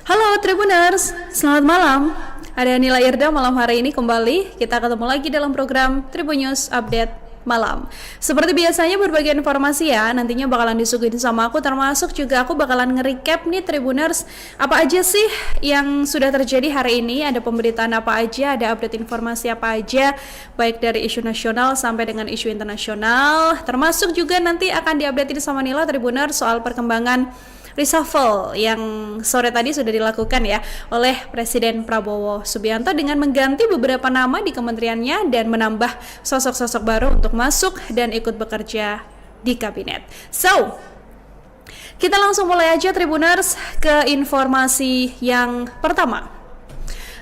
Halo Tribuners, selamat malam. Ada Nila Irda malam hari ini kembali. Kita ketemu lagi dalam program Tribun News Update Malam. Seperti biasanya berbagai informasi ya nantinya bakalan disuguhin sama aku, termasuk juga aku bakalan nge-recap nih Tribuners, apa aja sih yang sudah terjadi hari ini, ada pemberitaan apa aja, ada update informasi apa aja, baik dari isu nasional sampai dengan isu internasional, termasuk juga nanti akan diupdatein sama Nila Tribuners soal perkembangan reshuffle yang sore tadi sudah dilakukan ya oleh Presiden Prabowo Subianto dengan mengganti beberapa nama di kementeriannya dan menambah sosok-sosok baru untuk masuk dan ikut bekerja di kabinet. So, kita langsung mulai aja Tribuners ke informasi yang pertama.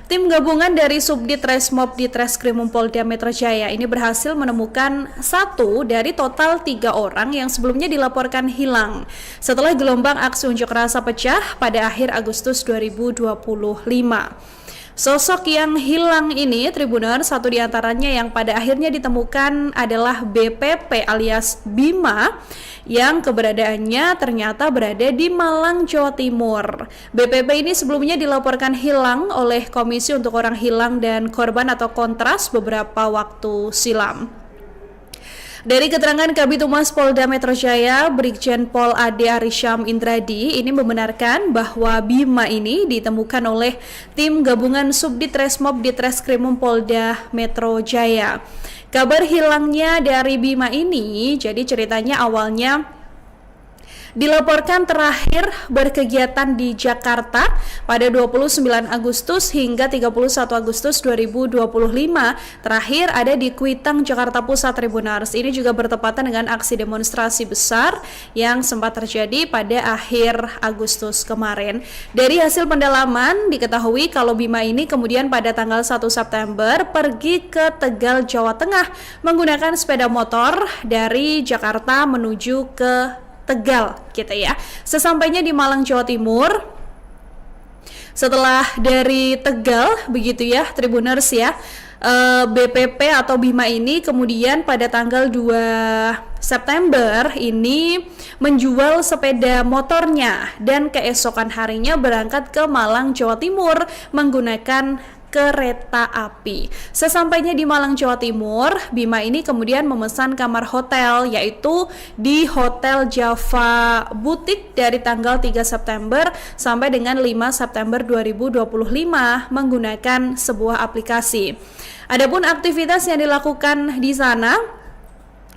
Tim gabungan dari Subdit Resmob di Treskrimum Polda Metro Jaya ini berhasil menemukan satu dari total 3 orang yang sebelumnya dilaporkan hilang setelah gelombang aksi unjuk rasa pecah pada akhir Agustus 2025. Sosok yang hilang ini, Tribuners, satu diantaranya yang pada akhirnya ditemukan adalah BPP alias Bima yang keberadaannya ternyata berada di Malang, Jawa Timur. BPP ini sebelumnya dilaporkan hilang oleh Komisi untuk Orang Hilang dan Korban atau Kontras beberapa waktu silam. Dari keterangan Kabid Humas Polda Metro Jaya, Brigjen Pol Ade Arisham Indradi ini membenarkan bahwa Bima ini ditemukan oleh tim gabungan Subdit Resmob di Treskrimum Polda Metro Jaya. Kabar hilangnya dari Bima ini, jadi ceritanya awalnya dilaporkan terakhir berkegiatan di Jakarta pada 29 Agustus hingga 31 Agustus 2025. Terakhir ada di Kuitang, Jakarta Pusat, Tribuners. Ini juga bertepatan dengan aksi demonstrasi besar yang sempat terjadi pada akhir Agustus kemarin. Dari hasil pendalaman diketahui kalau Bima ini kemudian pada tanggal 1 September pergi ke Tegal, Jawa Tengah menggunakan sepeda motor dari Jakarta menuju ke Tegal gitu ya. Sesampainya di Malang, Jawa Timur, setelah dari Tegal begitu ya Tribuners ya, BPP atau Bima ini kemudian pada tanggal 2 September ini menjual sepeda motornya dan keesokan harinya berangkat ke Malang, Jawa Timur menggunakan kereta api. Sesampainya di Malang, Jawa Timur, Bima ini kemudian memesan kamar hotel yaitu di Hotel Java Butik dari tanggal 3 September sampai dengan 5 September 2025 menggunakan sebuah aplikasi. Adapun aktivitas yang dilakukan di sana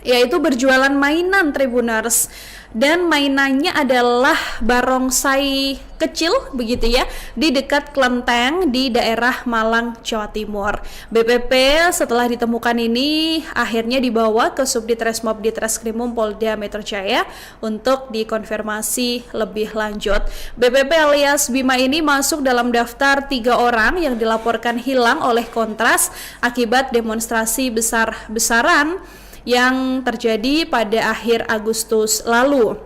yaitu berjualan mainan Tribuners, dan mainannya adalah barongsai kecil begitu ya di dekat Klenteng di daerah Malang, Jawa Timur. BPP setelah ditemukan ini akhirnya dibawa ke Subdit Resmob di Treskrimum Polda Metro Jaya untuk dikonfirmasi lebih lanjut. BPP alias Bima ini masuk dalam daftar 3 orang yang dilaporkan hilang oleh Kontras akibat demonstrasi besar-besaran yang terjadi pada akhir Agustus lalu.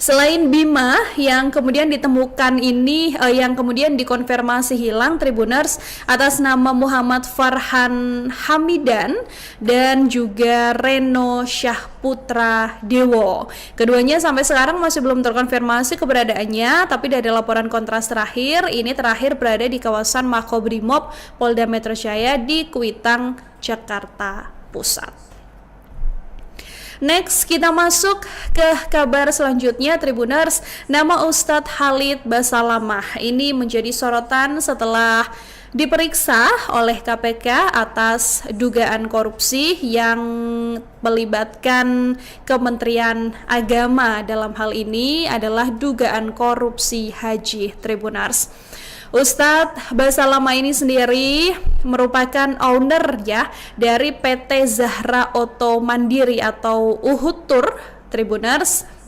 Selain Bima yang kemudian ditemukan ini yang kemudian dikonfirmasi hilang Tribuners atas nama Muhammad Farhan Hamidan dan juga Reno Syahputra Dewo. Keduanya sampai sekarang masih belum terkonfirmasi keberadaannya, tapi dari laporan Kontras terakhir berada di kawasan Makobrimob Polda Metro Jaya di Kuitang, Jakarta Pusat. Next, kita masuk ke kabar selanjutnya Tribuners. Nama Ustadz Khalid Basalamah ini menjadi sorotan setelah diperiksa oleh KPK atas dugaan korupsi yang melibatkan Kementerian Agama. Dalam hal ini adalah dugaan korupsi haji Tribuners. Ustadz Basalamah ini sendiri merupakan owner ya dari PT Zahra Auto Mandiri atau Uhud Tour Tribuners.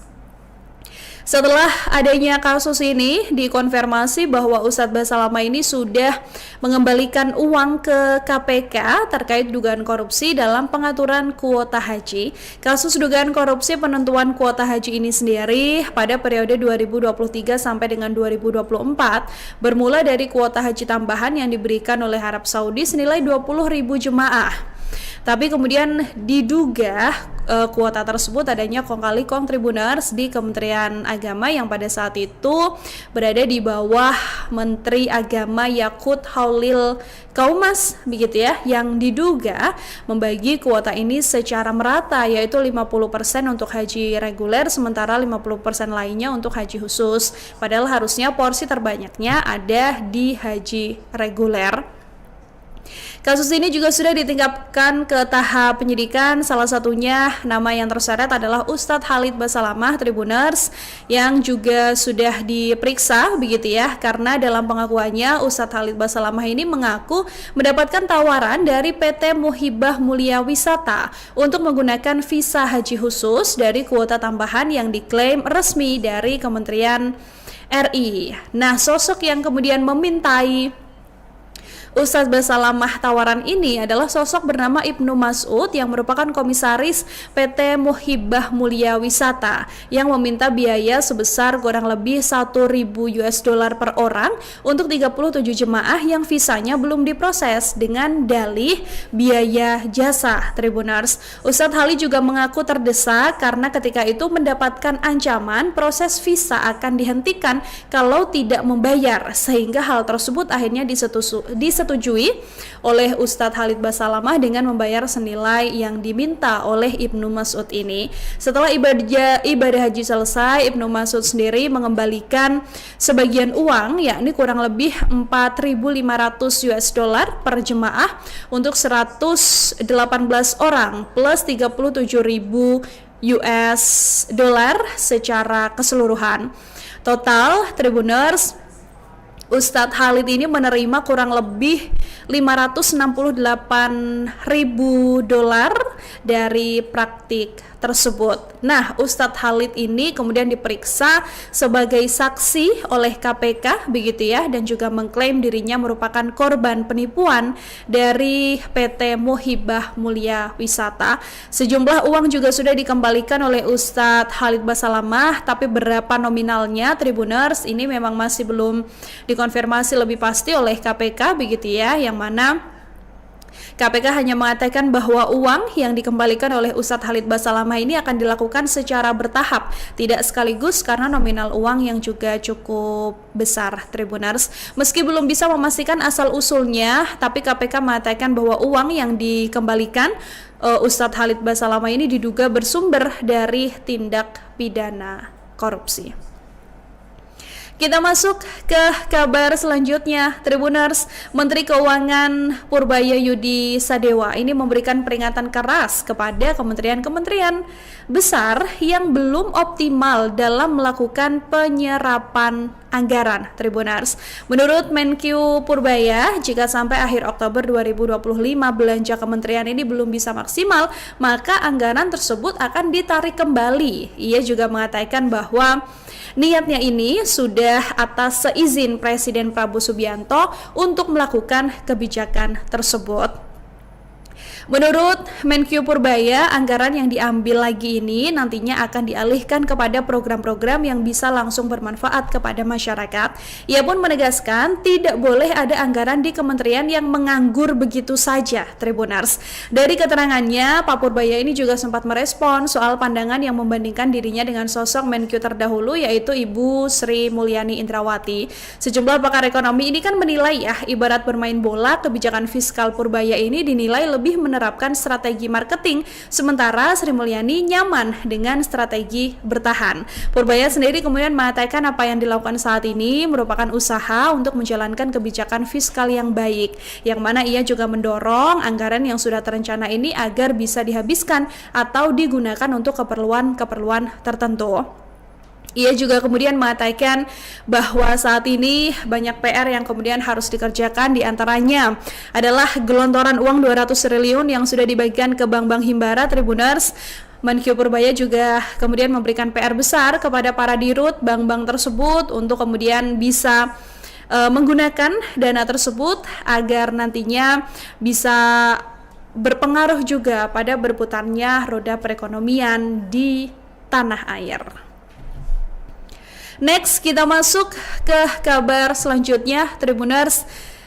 Setelah adanya kasus ini dikonfirmasi bahwa Ustadz Basalamah ini sudah mengembalikan uang ke KPK terkait dugaan korupsi dalam pengaturan kuota haji. Kasus dugaan korupsi penentuan kuota haji ini sendiri pada periode 2023 sampai dengan 2024 bermula dari kuota haji tambahan yang diberikan oleh Arab Saudi senilai 20.000 jemaah. Tapi kemudian diduga kuota tersebut adanya kong kali kong Tribuners di Kementerian Agama yang pada saat itu berada di bawah Menteri Agama Yakut Khalil Kaumas begitu ya, yang diduga membagi kuota ini secara merata, yaitu 50% untuk haji reguler sementara 50% lainnya untuk haji khusus. Padahal harusnya porsi terbanyaknya ada di haji reguler. Kasus ini juga sudah ditingkatkan ke tahap penyidikan, salah satunya nama yang terseret adalah Ustadz Khalid Basalamah Tribuners yang juga sudah diperiksa begitu ya, karena dalam pengakuannya Ustadz Khalid Basalamah ini mengaku mendapatkan tawaran dari PT Muhibah Mulia Wisata untuk menggunakan visa haji khusus dari kuota tambahan yang diklaim resmi dari Kementerian RI. Nah, sosok yang kemudian memintai Ustadz Basalamah tawaran ini adalah sosok bernama Ibnu Mas'ud yang merupakan komisaris PT Muhibah Mulia Wisata yang meminta biaya sebesar kurang lebih 1.000 US dollar per orang untuk 37 jemaah yang visanya belum diproses dengan dalih biaya jasa Tribuners. Ustadz Khalid juga mengaku terdesak karena ketika itu mendapatkan ancaman proses visa akan dihentikan kalau tidak membayar, sehingga hal tersebut akhirnya disetujui oleh Ustadz Khalid Basalamah dengan membayar senilai yang diminta oleh Ibnu Mas'ud ini. Setelah ibadah haji selesai, Ibnu Mas'ud sendiri mengembalikan sebagian uang, yakni kurang lebih 4.500 US dollar per jemaah untuk 118 orang plus 37.000 US dollar secara keseluruhan. Total Tribuners, Ustadz Khalid ini menerima kurang lebih 568.000 dolar dari praktik tersebut. Nah, Ustadz Khalid ini kemudian diperiksa sebagai saksi oleh KPK begitu ya, dan juga mengklaim dirinya merupakan korban penipuan dari PT Muhibah Mulia Wisata. Sejumlah uang juga sudah dikembalikan oleh Ustadz Khalid Basalamah, tapi berapa nominalnya Tribuners ini memang masih belum dikonfirmasi lebih pasti oleh KPK begitu ya, yang mana KPK hanya mengatakan bahwa uang yang dikembalikan oleh Ustadz Khalid Basalamah ini akan dilakukan secara bertahap, tidak sekaligus karena nominal uang yang juga cukup besar Tribuners. Meski belum bisa memastikan asal-usulnya, tapi KPK mengatakan bahwa uang yang dikembalikan Ustadz Khalid Basalamah ini diduga bersumber dari tindak pidana korupsi. Kita masuk ke kabar selanjutnya, Tribuners. Menteri Keuangan Purbaya Yudi Sadewa ini memberikan peringatan keras kepada kementerian-kementerian besar yang belum optimal dalam melakukan penyerapan anggaran Tribuners. Menurut Menkyu Purbaya, jika sampai akhir Oktober 2025 belanja kementerian ini belum bisa maksimal, maka anggaran tersebut akan ditarik kembali. Ia juga mengatakan bahwa niatnya ini sudah atas seizin Presiden Prabowo Subianto untuk melakukan kebijakan tersebut. Menurut Menkyu Purbaya, anggaran yang diambil lagi ini nantinya akan dialihkan kepada program-program yang bisa langsung bermanfaat kepada masyarakat. Ia pun menegaskan tidak boleh ada anggaran di kementerian yang menganggur begitu saja, Tribuners. Dari keterangannya, Pak Purbaya ini juga sempat merespon soal pandangan yang membandingkan dirinya dengan sosok Menkyu terdahulu, yaitu Ibu Sri Mulyani Indrawati. Sejumlah pakar ekonomi ini kan menilai ya, ibarat bermain bola, kebijakan fiskal Purbaya ini dinilai lebih menerapkan strategi marketing, sementara Sri Mulyani nyaman dengan strategi bertahan. Purbaya sendiri kemudian mengatakan apa yang dilakukan saat ini merupakan usaha untuk menjalankan kebijakan fiskal yang baik, yang mana ia juga mendorong anggaran yang sudah terencana ini agar bisa dihabiskan atau digunakan untuk keperluan-keperluan tertentu. Ia juga kemudian mengatakan bahwa saat ini banyak PR yang kemudian harus dikerjakan, diantaranya adalah gelontoran uang 200 triliun yang sudah dibagikan ke bank-bank himbara, Tribuners. Menkyu Purbaya juga kemudian memberikan PR besar kepada para dirut bank-bank tersebut untuk kemudian bisa menggunakan dana tersebut agar nantinya bisa berpengaruh juga pada berputarnya roda perekonomian di tanah air. Next, kita masuk ke kabar selanjutnya, Tribuners.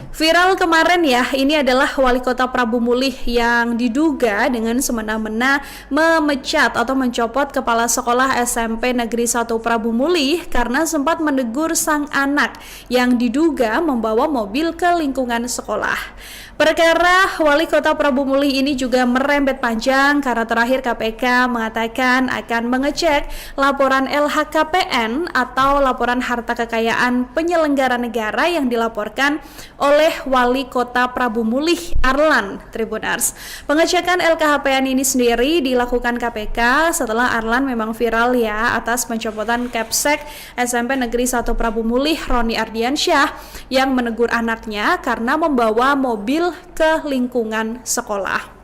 Viral kemarin ya, ini adalah Wali Kota Prabu Mulih yang diduga dengan semena-mena memecat atau mencopot Kepala Sekolah SMP Negeri 1 Prabu Mulih karena sempat menegur sang anak yang diduga membawa mobil ke lingkungan sekolah. Perkara Wali Kota Prabu Mulih ini juga merembet panjang karena terakhir KPK mengatakan akan mengecek laporan LHKPN atau laporan harta kekayaan penyelenggara negara yang dilaporkan oleh Wali Kota Prabu Mulih Arlan Tribunars. Pengecekan LKHPN ini sendiri dilakukan KPK setelah Arlan memang viral ya atas pencopotan Kapsek SMP Negeri 1 Prabu Mulih Roni Ardiansyah yang menegur anaknya karena membawa mobil ke lingkungan sekolah.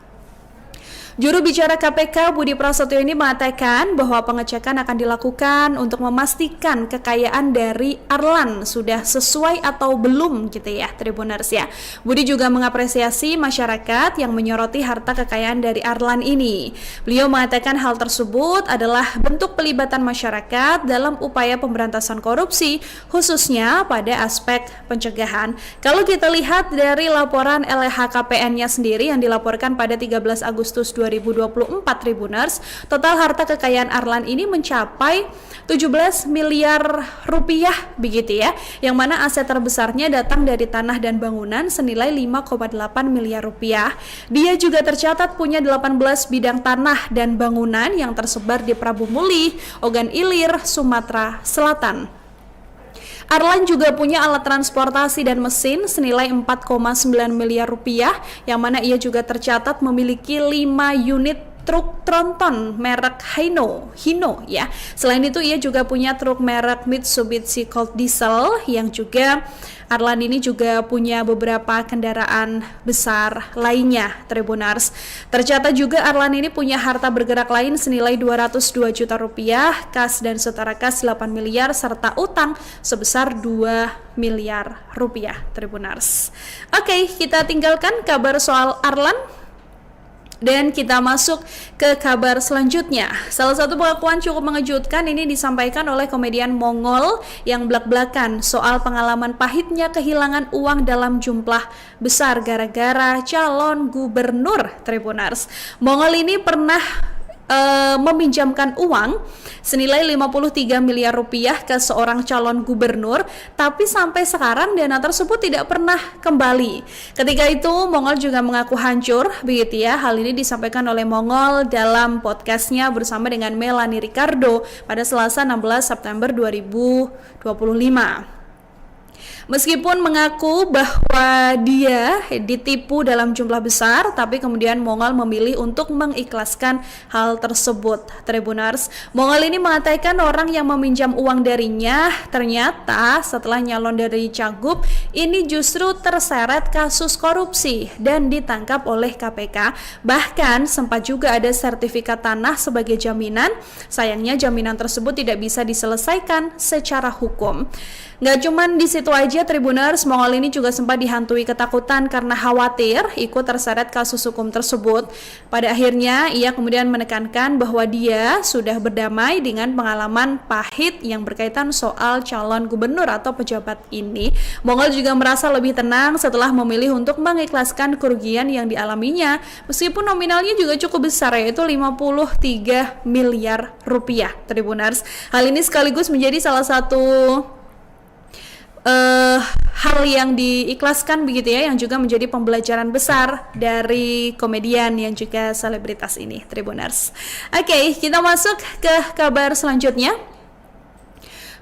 Juru bicara KPK Budi Prasetyo ini mengatakan bahwa pengecekan akan dilakukan untuk memastikan kekayaan dari Arlan sudah sesuai atau belum gitu ya Tribuners ya. Budi juga mengapresiasi masyarakat yang menyoroti harta kekayaan dari Arlan ini. Beliau mengatakan hal tersebut adalah bentuk pelibatan masyarakat dalam upaya pemberantasan korupsi khususnya pada aspek pencegahan. Kalau kita lihat dari laporan LHKPN-nya sendiri yang dilaporkan pada 13 Agustus 2024 Tribuners, total harta kekayaan Arlan ini mencapai 17 miliar rupiah begitu ya, yang mana aset terbesarnya datang dari tanah dan bangunan senilai 5,8 miliar rupiah. Dia juga tercatat punya 18 bidang tanah dan bangunan yang tersebar di Prabu Mulih, Ogan Ilir, Sumatera Selatan. Arlan juga punya alat transportasi dan mesin senilai 4,9 miliar rupiah, yang mana ia juga tercatat memiliki 5 unit truk tronton merek Hino ya. Selain itu ia juga punya truk merek Mitsubishi Colt Diesel yang juga Arlan ini juga punya beberapa kendaraan besar lainnya Tribunars. Tercatat juga Arlan ini punya harta bergerak lain senilai 202 juta rupiah, kas dan setara kas 8 miliar serta utang sebesar 2 miliar rupiah Tribunars. Oke, kita tinggalkan kabar soal Arlan dan kita masuk ke kabar selanjutnya. Salah satu pengakuan cukup mengejutkan ini disampaikan oleh komedian Mongol yang blak-blakan soal pengalaman pahitnya kehilangan uang dalam jumlah besar gara-gara calon gubernur Tribunars. Mongol ini pernah meminjamkan uang senilai 53 miliar rupiah ke seorang calon gubernur, tapi sampai sekarang dana tersebut tidak pernah kembali. Ketika itu Mongol juga mengaku hancur begitu ya. Hal ini disampaikan oleh Mongol dalam podcastnya bersama dengan Melanie Ricardo pada Selasa 16 September 2025. Meskipun mengaku bahwa dia ditipu dalam jumlah besar, tapi kemudian Mongol memilih untuk mengikhlaskan hal tersebut. Tribunars, Mongol ini mengatakan orang yang meminjam uang darinya ternyata setelah nyalon dari Cagup ini justru terseret kasus korupsi dan ditangkap oleh KPK. Bahkan sempat juga ada sertifikat tanah sebagai jaminan. Sayangnya jaminan tersebut tidak bisa diselesaikan secara hukum. Nggak cuman di situ aja Tribuners, Mongol ini juga sempat dihantui ketakutan karena khawatir ikut terseret kasus hukum tersebut. Pada akhirnya ia kemudian menekankan bahwa dia sudah berdamai dengan pengalaman pahit yang berkaitan soal calon gubernur atau pejabat ini. Mongol juga merasa lebih tenang setelah memilih untuk mengikhlaskan kerugian yang dialaminya, meskipun nominalnya juga cukup besar, yaitu 53 miliar rupiah Tribuners. Hal ini sekaligus menjadi salah satu hal yang diikhlaskan begitu ya, yang juga menjadi pembelajaran besar dari komedian yang juga selebritas ini Tribuners. Oke, kita masuk ke kabar selanjutnya.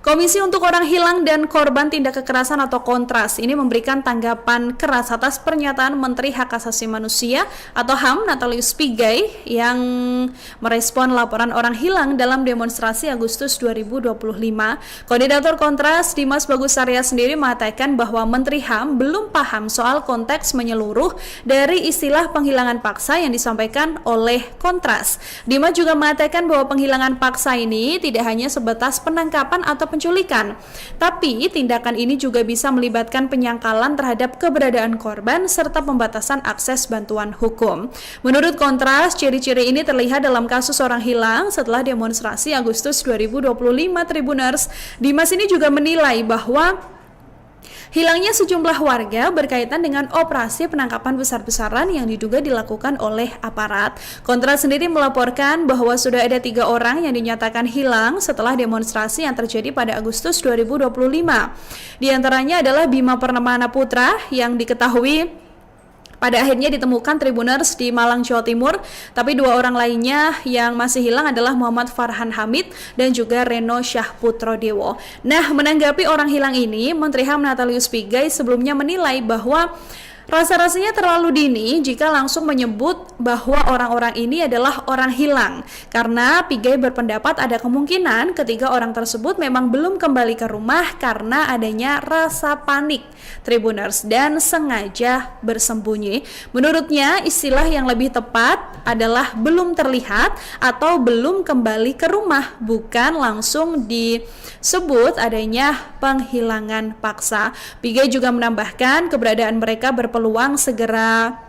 Komisi untuk Orang Hilang dan Korban Tindak Kekerasan atau Kontras ini memberikan tanggapan keras atas pernyataan Menteri Hak Asasi Manusia atau HAM Natalius Pigai yang merespon laporan orang hilang dalam demonstrasi Agustus 2025. Koordinator Kontras Dimas Bagus Arya sendiri mengatakan bahwa Menteri HAM belum paham soal konteks menyeluruh dari istilah penghilangan paksa yang disampaikan oleh Kontras. Dimas juga mengatakan bahwa penghilangan paksa ini tidak hanya sebatas penangkapan atau penculikan, tapi tindakan ini juga bisa melibatkan penyangkalan terhadap keberadaan korban serta pembatasan akses bantuan hukum. Menurut Kontras, ciri-ciri ini terlihat dalam kasus orang hilang setelah demonstrasi Agustus 2025 Tribuners. Dimas ini juga menilai bahwa Hilangnya sejumlah warga berkaitan dengan operasi penangkapan besar-besaran yang diduga dilakukan oleh aparat. Kontras sendiri melaporkan bahwa sudah ada 3 orang yang dinyatakan hilang setelah demonstrasi yang terjadi pada Agustus 2025. Di antaranya adalah Bima Permana Putra yang diketahui pada akhirnya ditemukan Tribuners di Malang, Jawa Timur, tapi 2 orang lainnya yang masih hilang adalah Muhammad Farhan Hamid dan juga Reno Syahputrodewo. Nah, menanggapi orang hilang ini, Menteri HAM Natalius Pigai sebelumnya menilai bahwa rasa-rasanya terlalu dini jika langsung menyebut bahwa orang-orang ini adalah orang hilang, karena Pigai berpendapat ada kemungkinan ketiga orang tersebut memang belum kembali ke rumah karena adanya rasa panik Tribuners dan sengaja bersembunyi. Menurutnya, istilah yang lebih tepat adalah belum terlihat atau belum kembali ke rumah, bukan langsung disebut adanya penghilangan paksa. Pigai juga menambahkan keberadaan mereka berpeluang segera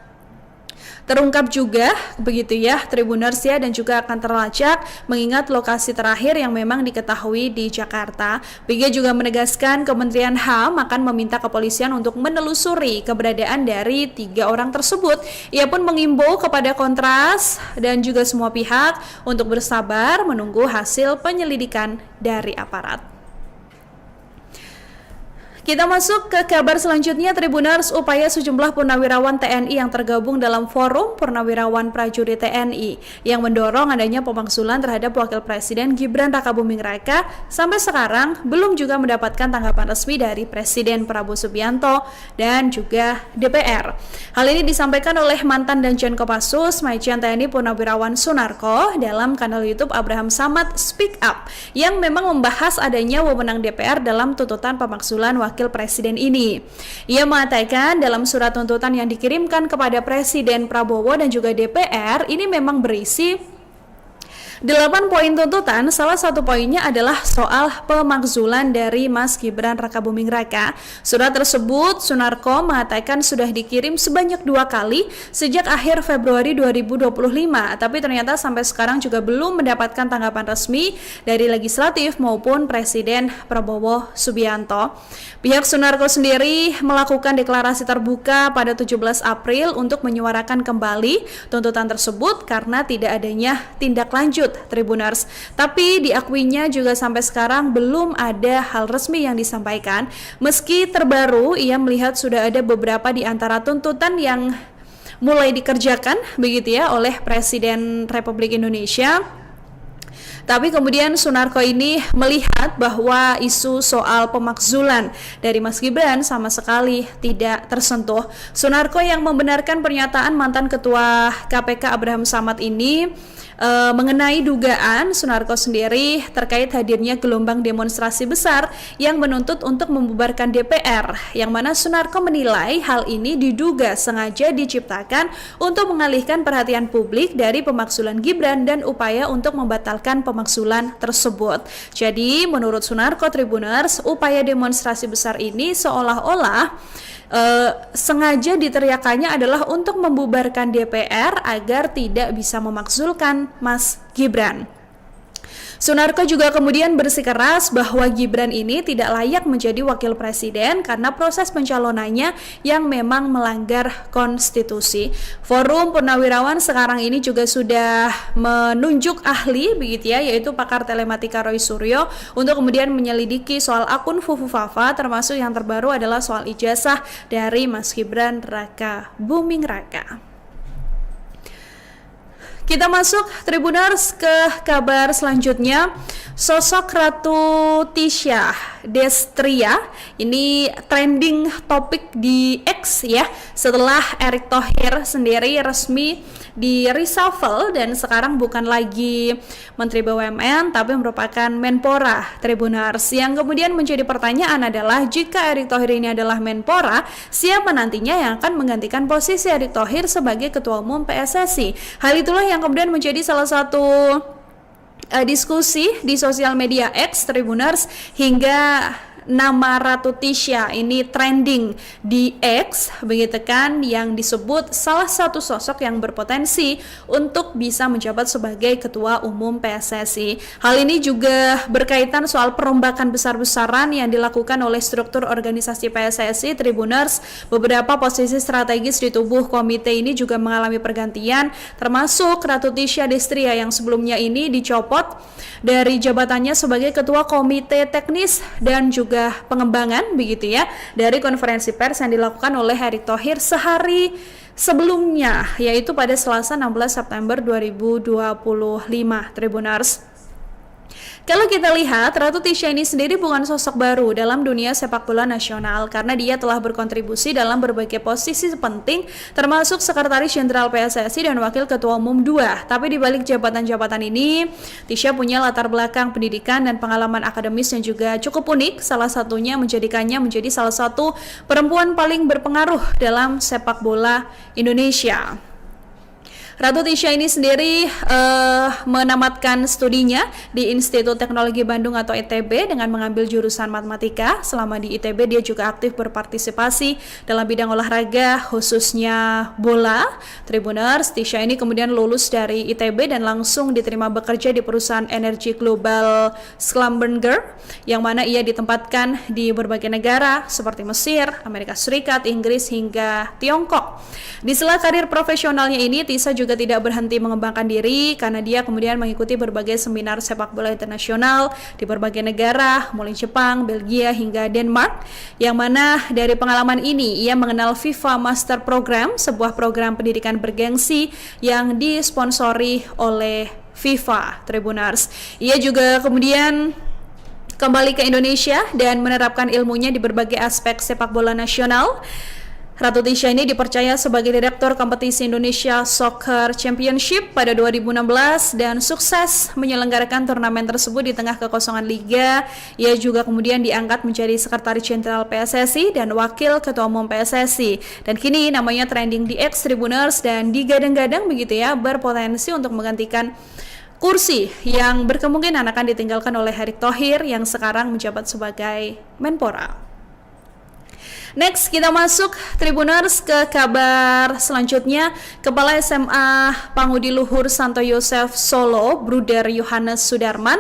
terungkap juga, begitu ya, Tribuners ya, dan juga akan terlacak mengingat lokasi terakhir yang memang diketahui di Jakarta. Pigai juga menegaskan Kementerian HAM akan meminta kepolisian untuk menelusuri keberadaan dari 3 orang tersebut. Ia pun mengimbau kepada Kontras dan juga semua pihak untuk bersabar menunggu hasil penyelidikan dari aparat. Kita masuk ke kabar selanjutnya. Tribuners, upaya sejumlah purnawirawan TNI yang tergabung dalam Forum Purnawirawan Prajurit TNI yang mendorong adanya pemakzulan terhadap Wakil Presiden Gibran Rakabuming Raka sampai sekarang belum juga mendapatkan tanggapan resmi dari Presiden Prabowo Subianto dan juga DPR. Hal ini disampaikan oleh mantan Danjen Kopassus Majen TNI Purnawirawan Sunarko dalam kanal YouTube Abraham Samad Speak Up yang memang membahas adanya wewenang DPR dalam tuntutan pemakzulan Wakil Presiden ini. Ia mengatakan dalam surat tuntutan yang dikirimkan kepada Presiden Prabowo dan juga DPR ini memang berisi 8 poin tuntutan. Salah satu poinnya adalah soal pemakzulan dari Mas Gibran Rakabuming Raka. Surat tersebut Sunarko mengatakan sudah dikirim sebanyak 2 kali sejak akhir Februari 2025, tapi ternyata sampai sekarang juga belum mendapatkan tanggapan resmi dari legislatif maupun Presiden Prabowo Subianto. Pihak Sunarko sendiri melakukan deklarasi terbuka pada 17 April untuk menyuarakan kembali tuntutan tersebut karena tidak adanya tindak lanjut Tribuners. Tapi diakuinya juga sampai sekarang belum ada hal resmi yang disampaikan. Meski terbaru ia melihat sudah ada beberapa di antara tuntutan yang mulai dikerjakan begitu ya oleh Presiden Republik Indonesia. Tapi kemudian Sunarko ini melihat bahwa isu soal pemakzulan dari Mas Gibran sama sekali tidak tersentuh. Sunarko yang membenarkan pernyataan mantan Ketua KPK Abraham Samad ini mengenai dugaan Sunarko sendiri terkait hadirnya gelombang demonstrasi besar yang menuntut untuk membubarkan DPR, yang mana Sunarko menilai hal ini diduga sengaja diciptakan untuk mengalihkan perhatian publik dari pemakzulan Gibran dan upaya untuk membatalkan pemakzulan tersebut. Jadi menurut Sunarko Tribuners, upaya demonstrasi besar ini seolah-olah sengaja diteriakannya adalah untuk membubarkan DPR agar tidak bisa memakzulkan Mas Gibran. Sunarko juga kemudian bersikeras bahwa Gibran ini tidak layak menjadi wakil presiden karena proses pencalonannya yang memang melanggar konstitusi. Forum Purnawirawan sekarang ini juga sudah menunjuk ahli begitu ya, yaitu pakar telematika Roy Suryo untuk kemudian menyelidiki soal akun Fufu Fafa, termasuk yang terbaru adalah soal ijazah dari Mas Gibran Rakabuming Raka. Kita masuk Tribuners ke kabar selanjutnya. Sosok Ratu Tisha Destria ini trending topik di X ya, setelah Erick Thohir sendiri resmi di reshuffle dan sekarang bukan lagi Menteri BUMN tapi merupakan Menpora. Tribuners, yang kemudian menjadi pertanyaan adalah jika Erick Thohir ini adalah Menpora, siapa nantinya yang akan menggantikan posisi Erick Thohir sebagai Ketua Umum PSSI? Hal itulah yang kemudian menjadi salah satu diskusi di sosial media X Tribuners hingga nama Ratu Tisha ini trending di X, begitu kan, yang disebut salah satu sosok yang berpotensi untuk bisa menjabat sebagai Ketua Umum PSSI. Hal ini juga berkaitan soal perombakan besar-besaran yang dilakukan oleh struktur organisasi PSSI. Tribuners, beberapa posisi strategis di tubuh komite ini juga mengalami pergantian, termasuk Ratu Tisha Destria yang sebelumnya ini dicopot dari jabatannya sebagai Ketua Komite Teknis dan juga Pengembangan, begitu ya, dari konferensi pers yang dilakukan oleh Erick Thohir sehari sebelumnya, yaitu pada Selasa 16 September 2025. Tribuners, kalau kita lihat, Ratu Tisha ini sendiri bukan sosok baru dalam dunia sepak bola nasional karena dia telah berkontribusi dalam berbagai posisi penting termasuk Sekretaris Jenderal PSSI dan Wakil Ketua Umum 2. Tapi di balik jabatan-jabatan ini, Tisha punya latar belakang pendidikan dan pengalaman akademis yang juga cukup unik, salah satunya menjadikannya menjadi salah satu perempuan paling berpengaruh dalam sepak bola Indonesia. Ratu Tisha ini sendiri menamatkan studinya di Institut Teknologi Bandung atau ITB dengan mengambil jurusan matematika. Selama di ITB dia juga aktif berpartisipasi dalam bidang olahraga khususnya bola. Tribuners, Tisha ini kemudian lulus dari ITB dan langsung diterima bekerja di perusahaan energi global Schlumberger yang mana ia ditempatkan di berbagai negara seperti Mesir, Amerika Serikat, Inggris hingga Tiongkok. Di sela karir profesionalnya ini, Tisha juga tidak berhenti mengembangkan diri karena dia kemudian mengikuti berbagai seminar sepak bola internasional di berbagai negara, mulai Jepang, Belgia hingga Denmark, yang mana dari pengalaman ini ia mengenal FIFA Master Program, sebuah program pendidikan bergengsi yang disponsori oleh FIFA. Tribuners, ia juga kemudian kembali ke Indonesia dan menerapkan ilmunya di berbagai aspek sepak bola nasional. Ratu Tisha ini dipercaya sebagai Direktur Kompetisi Indonesia Soccer Championship pada 2016 dan sukses menyelenggarakan turnamen tersebut di tengah kekosongan liga. Ia juga kemudian diangkat menjadi Sekretaris Jenderal PSSI dan Wakil Ketua Umum PSSI. Dan kini namanya trending di X Tribuners dan digadang-gadang begitu ya, berpotensi untuk menggantikan kursi yang berkemungkinan akan ditinggalkan oleh Erick Thohir yang sekarang menjabat sebagai Menpora. Next, kita masuk Tribuners ke kabar selanjutnya. Kepala SMA Pangudi Luhur Santo Yosef Solo, Bruder Yohanes Sudarman,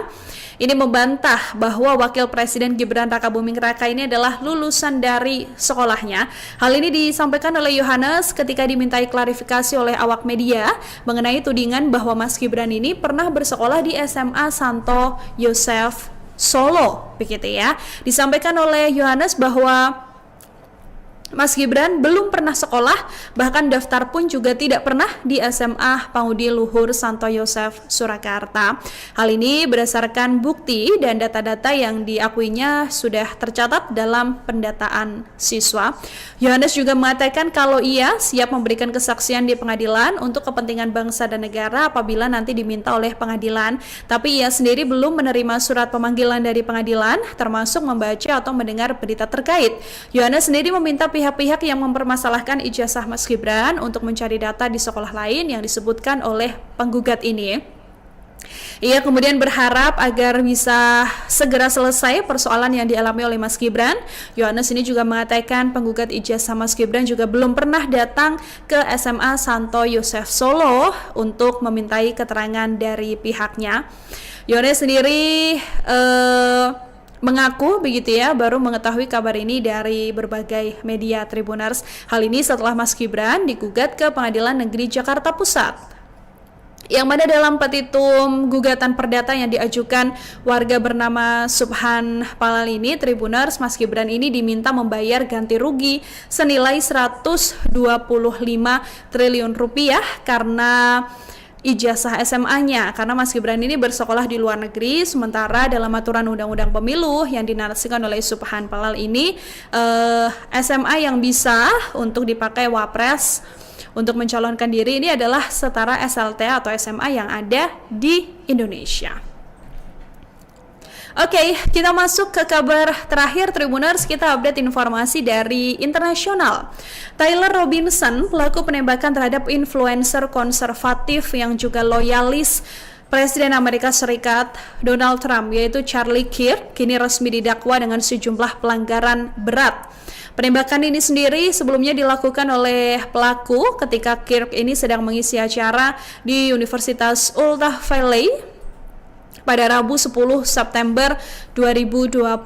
ini membantah bahwa Wakil Presiden Gibran Rakabuming Raka ini adalah lulusan dari sekolahnya. Hal ini disampaikan oleh Yohanes ketika dimintai klarifikasi oleh awak media mengenai tudingan bahwa Mas Gibran ini pernah bersekolah di SMA Santo Yosef Solo, begitu ya. Disampaikan oleh Yohanes bahwa Mas Gibran belum pernah sekolah, bahkan daftar pun juga tidak pernah di SMA Pangudi Luhur Santo Yosef Surakarta. Hal ini berdasarkan bukti dan data-data yang diakuinya sudah tercatat dalam pendataan siswa. Yohanes juga mengatakan kalau ia siap memberikan kesaksian di pengadilan untuk kepentingan bangsa dan negara apabila nanti diminta oleh pengadilan. Tapi ia sendiri belum menerima surat pemanggilan dari pengadilan, termasuk membaca atau mendengar berita terkait. Yohanes sendiri meminta pihak-pihak yang mempermasalahkan ijazah Mas Gibran untuk mencari data di sekolah lain yang disebutkan oleh penggugat ini. Ia kemudian berharap agar bisa segera selesai persoalan yang dialami oleh Mas Gibran. Yohanes ini juga mengatakan penggugat ijazah Mas Gibran juga belum pernah datang ke SMA Santo Yosef Solo untuk memintai keterangan dari pihaknya. Yohanes sendiri mengaku begitu ya, baru mengetahui kabar ini dari berbagai media Tribuners. Hal ini setelah Mas Gibran digugat ke Pengadilan Negeri Jakarta Pusat, yang mana dalam petitum gugatan perdata yang diajukan warga bernama Subhan Palal ini, Tribuners, Mas Gibran ini diminta membayar ganti rugi senilai 125 triliun rupiah karena ijazah SMA-nya, karena Mas Gibran ini bersekolah di luar negeri. Sementara dalam aturan undang-undang pemilu yang dinarasikan oleh Subhan Palal ini, SMA yang bisa untuk dipakai Wapres untuk mencalonkan diri ini adalah setara SLT atau SMA yang ada di Indonesia. Oke, kita masuk ke kabar terakhir Tribuners. Kita update informasi dari internasional. Tyler Robinson, pelaku penembakan terhadap influencer konservatif yang juga loyalis Presiden Amerika Serikat Donald Trump, yaitu Charlie Kirk, kini resmi didakwa dengan sejumlah pelanggaran berat. Penembakan ini sendiri sebelumnya dilakukan oleh pelaku ketika Kirk ini sedang mengisi acara di Universitas Utah Valley pada Rabu 10 September 2025.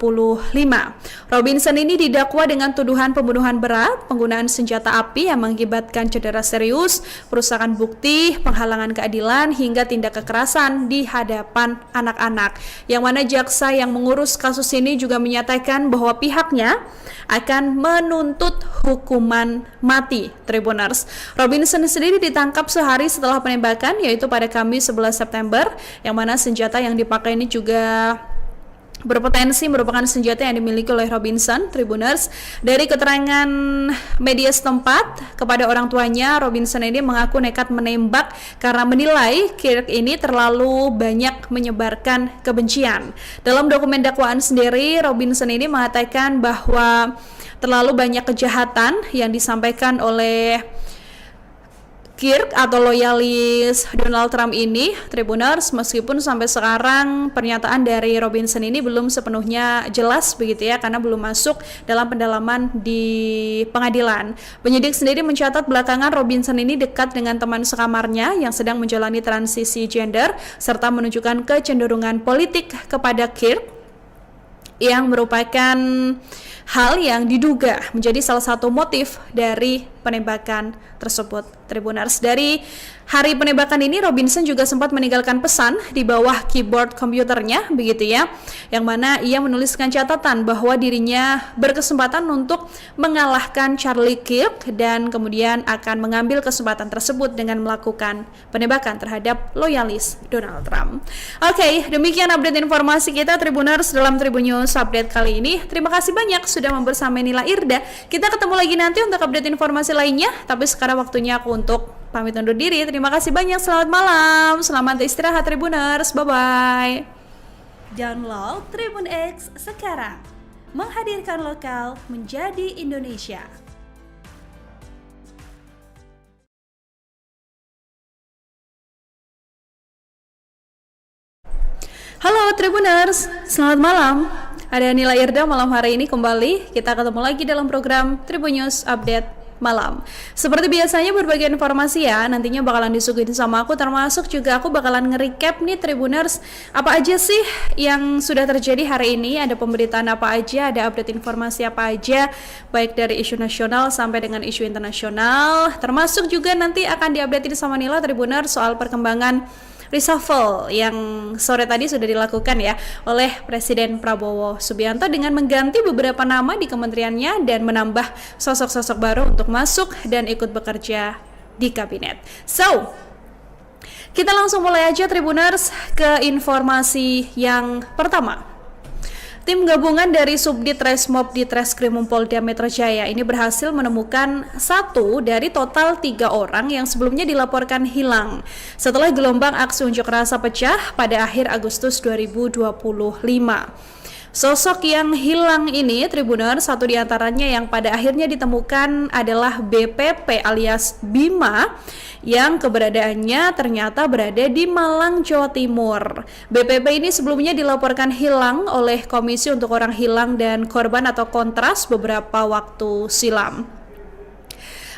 Robinson ini didakwa dengan tuduhan pembunuhan berat, penggunaan senjata api yang mengakibatkan cedera serius, perusakan bukti, penghalangan keadilan, hingga tindak kekerasan di hadapan anak-anak. Yang mana jaksa yang mengurus kasus ini juga menyatakan bahwa pihaknya akan menuntut hukuman mati. Tribuners, Robinson sendiri ditangkap sehari setelah penembakan, yaitu pada Kamis 11 September, yang mana senjata yang dipakai ini juga berpotensi merupakan senjata yang dimiliki oleh Robinson. Tribuners, dari keterangan media setempat kepada orang tuanya, Robinson ini mengaku nekat menembak karena menilai Kirk ini terlalu banyak menyebarkan kebencian. Dalam dokumen dakwaan sendiri, Robinson ini mengatakan bahwa terlalu banyak kejahatan yang disampaikan oleh Kirk atau loyalis Donald Trump ini. Tribuners, meskipun sampai sekarang pernyataan dari Robinson ini belum sepenuhnya jelas begitu ya, karena belum masuk dalam pendalaman di pengadilan. Penyidik sendiri mencatat belakangan Robinson ini dekat dengan teman sekamarnya yang sedang menjalani transisi gender serta menunjukkan kecenderungan politik kepada Kirk, yang merupakan hal yang diduga menjadi salah satu motif dari penembakan tersebut. Tribuners, dari hari penembakan ini Robinson juga sempat meninggalkan pesan di bawah keyboard komputernya begitu ya, yang mana ia menuliskan catatan bahwa dirinya berkesempatan untuk mengalahkan Charlie Kirk dan kemudian akan mengambil kesempatan tersebut dengan melakukan penembakan terhadap loyalis Donald Trump. Oke, demikian update informasi kita Tribuners dalam Tribun News update kali ini. Terima kasih banyak sudah membersama Nila Irda. Kita ketemu lagi nanti untuk update informasi lainnya, tapi sekarang waktunya aku untuk pamit undur diri. Terima kasih banyak, selamat malam, selamat istirahat Tribuners, bye-bye. Download Tribun X sekarang, menghadirkan lokal menjadi Indonesia. Halo Tribuners, selamat malam. Ada Nila Irda malam hari ini kembali. Kita ketemu lagi dalam program Tribun News Update malam. Seperti biasanya berbagai informasi ya nantinya bakalan disuguhin sama aku, termasuk juga aku bakalan nge-recap nih Tribuners, apa aja sih yang sudah terjadi hari ini, ada pemberitaan apa aja, ada update informasi apa aja, baik dari isu nasional sampai dengan isu internasional, termasuk juga nanti akan diupdatein sama Nila Tribuners soal perkembangan reshuffle yang sore tadi sudah dilakukan ya oleh Presiden Prabowo Subianto dengan mengganti beberapa nama di kementeriannya dan menambah sosok-sosok baru untuk masuk dan ikut bekerja di kabinet. So, kita langsung mulai aja Tribuners ke informasi yang pertama. Tim gabungan dari Subdit Resmob di Treskrimum Polda Metro Jaya ini berhasil menemukan satu dari total 3 orang yang sebelumnya dilaporkan hilang setelah gelombang aksi unjuk rasa pecah pada akhir Agustus 2025. Sosok yang hilang ini Tribuners, satu diantaranya yang pada akhirnya ditemukan adalah BPP alias Bima yang keberadaannya ternyata berada di Malang, Jawa Timur. BPP ini sebelumnya dilaporkan hilang oleh Komisi untuk Orang Hilang dan Korban atau Kontras beberapa waktu silam.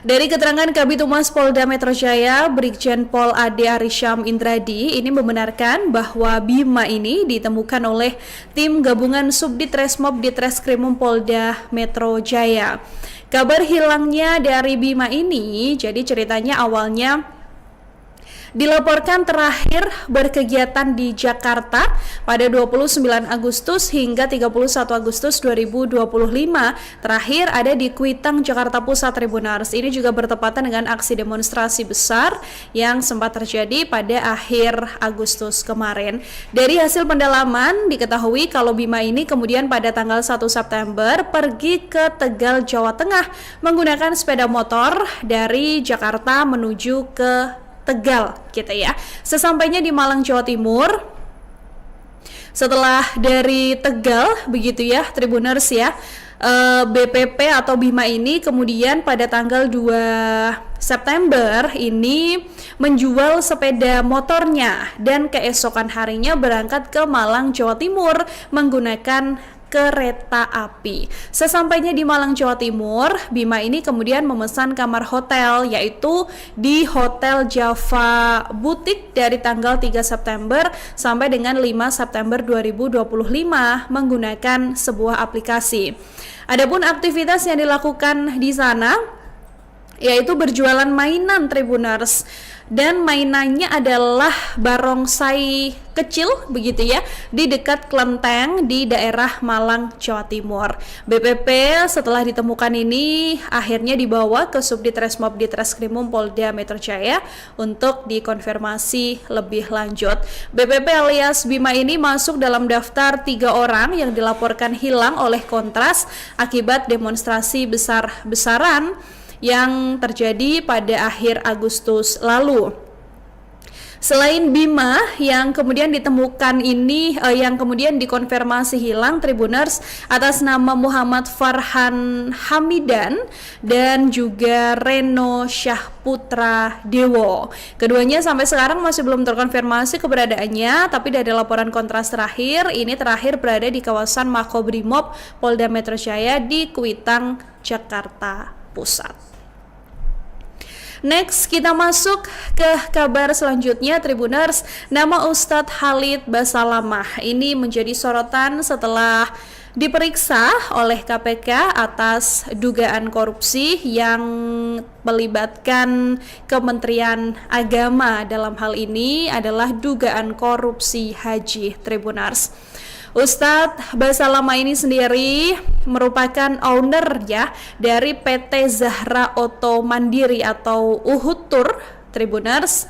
Dari keterangan Kabid Humas Polda Metro Jaya, Brigjen Pol Ade Arisham Indradi ini membenarkan bahwa Bima ini ditemukan oleh tim gabungan Subdit Resmob di Treskrimum Polda Metro Jaya. Kabar hilangnya dari Bima ini, jadi ceritanya awalnya dilaporkan terakhir berkegiatan di Jakarta pada 29 Agustus hingga 31 Agustus 2025. Terakhir ada di Kuitang, Jakarta Pusat Tribuners. Ini juga bertepatan dengan aksi demonstrasi besar yang sempat terjadi pada akhir Agustus kemarin. Dari hasil pendalaman diketahui kalau Bima ini kemudian pada tanggal 1 September pergi ke Tegal, Jawa Tengah menggunakan sepeda motor dari Jakarta menuju ke Tegal gitu ya. Sesampainya di Malang, Jawa Timur, setelah dari Tegal begitu ya Tribuners ya, BPP atau Bima ini kemudian pada tanggal 2 September ini menjual sepeda motornya dan keesokan harinya berangkat ke Malang, Jawa Timur menggunakan kereta api. Sesampainya di Malang, Jawa Timur, Bima ini kemudian memesan kamar hotel yaitu di Hotel Java Butik dari tanggal 3 September sampai dengan 5 September 2025 menggunakan sebuah aplikasi. Adapun aktivitas yang dilakukan di sana yaitu berjualan mainan Tribuners, dan mainannya adalah barongsai kecil begitu ya di dekat Klenteng di daerah Malang, Jawa Timur. BPP setelah ditemukan ini akhirnya dibawa ke Subdit Resmob Ditreskrimum Polda Metro Jaya untuk dikonfirmasi lebih lanjut. BPP alias Bima ini masuk dalam daftar 3 orang yang dilaporkan hilang oleh Kontras akibat demonstrasi besar-besaran yang terjadi pada akhir Agustus lalu. Selain Bima yang kemudian ditemukan ini, yang kemudian dikonfirmasi hilang Tribuners atas nama Muhammad Farhan Hamidan dan juga Reno Syahputra Dewo. Keduanya sampai sekarang masih belum terkonfirmasi keberadaannya, tapi dari laporan Kontras terakhir, ini terakhir berada di kawasan Makobrimob Polda Metro Jaya di Kuitang, Jakarta Pusat. Next, kita masuk ke kabar selanjutnya Tribuners. Nama Ustadz Khalid Basalamah ini menjadi sorotan setelah diperiksa oleh KPK atas dugaan korupsi yang melibatkan Kementerian Agama. Dalam hal ini adalah dugaan korupsi haji Tribuners. Ustadz Basalamah ini sendiri merupakan owner ya dari PT Zahra Auto Mandiri atau Uhud Tour Tribuners.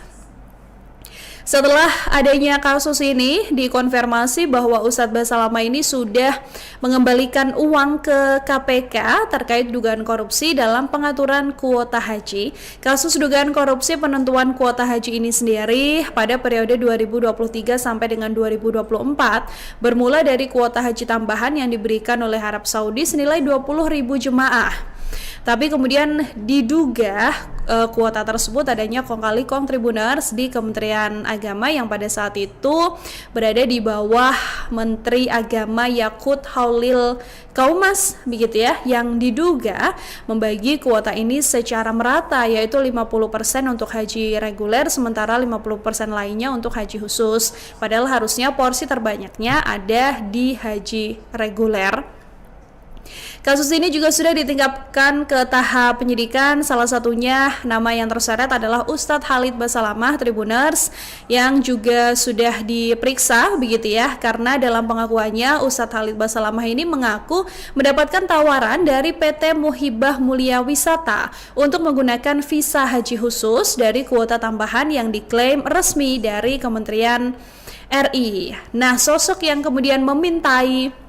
Setelah adanya kasus ini dikonfirmasi bahwa Ustadz Basalamah ini sudah mengembalikan uang ke KPK terkait dugaan korupsi dalam pengaturan kuota haji. Kasus dugaan korupsi penentuan kuota haji ini sendiri pada periode 2023 sampai dengan 2024 bermula dari kuota haji tambahan yang diberikan oleh Arab Saudi senilai 20.000 jemaah. Tapi kemudian diduga kuota tersebut adanya kong kali kong Tribuners di Kementerian Agama yang pada saat itu berada di bawah Menteri Agama Yakut Haulil Kaumas begitu ya, yang diduga membagi kuota ini secara merata yaitu 50% untuk haji reguler sementara 50% lainnya untuk haji khusus, padahal harusnya porsi terbanyaknya ada di haji reguler. Kasus ini juga sudah ditingkatkan ke tahap penyidikan, salah satunya nama yang terseret adalah Ustadz Khalid Basalamah Tribuners yang juga sudah diperiksa begitu ya, karena dalam pengakuannya Ustadz Khalid Basalamah ini mengaku mendapatkan tawaran dari PT Muhibah Mulia Wisata untuk menggunakan visa haji khusus dari kuota tambahan yang diklaim resmi dari Kementerian RI. Nah, sosok yang kemudian memintai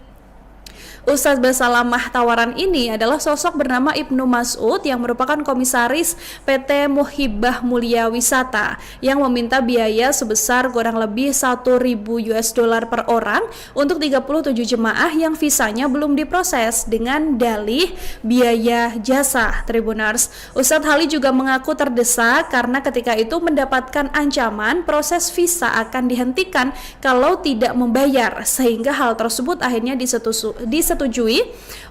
Ustadz Basalamah tawaran ini adalah sosok bernama Ibnu Mas'ud yang merupakan komisaris PT Muhibah Mulia Wisata yang meminta biaya sebesar kurang lebih 1.000 US dollar per orang untuk 37 jemaah yang visanya belum diproses dengan dalih biaya jasa Tribuners. Ustadz Khalid juga mengaku terdesak karena ketika itu mendapatkan ancaman proses visa akan dihentikan kalau tidak membayar, sehingga hal tersebut akhirnya disetujui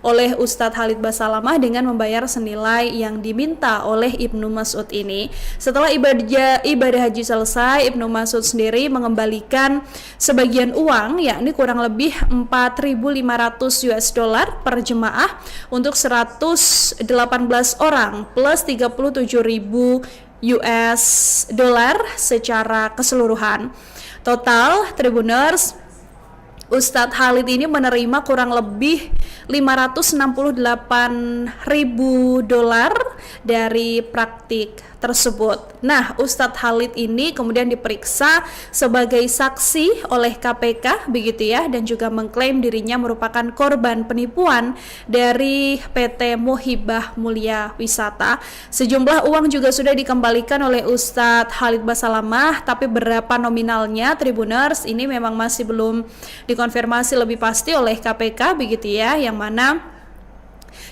oleh Ustadz Khalid Basalamah dengan membayar senilai yang diminta oleh Ibnu Mas'ud ini. Setelah ibadah haji selesai, Ibnu Mas'ud sendiri mengembalikan sebagian uang, yakni kurang lebih 4.500 US dollar per jemaah untuk 118 orang plus 37.000 US dollar secara keseluruhan. Total Tribuners, Ustadz Khalid ini menerima kurang lebih 568.000 dolar dari praktik tersebut. Nah, Ustadz Khalid ini kemudian diperiksa sebagai saksi oleh KPK begitu ya, dan juga mengklaim dirinya merupakan korban penipuan dari PT Muhibah Mulia Wisata. Sejumlah uang juga sudah dikembalikan oleh Ustadz Khalid Basalamah, tapi berapa nominalnya Tribuners ini memang masih belum dikonfirmasi lebih pasti oleh KPK begitu ya, yang mana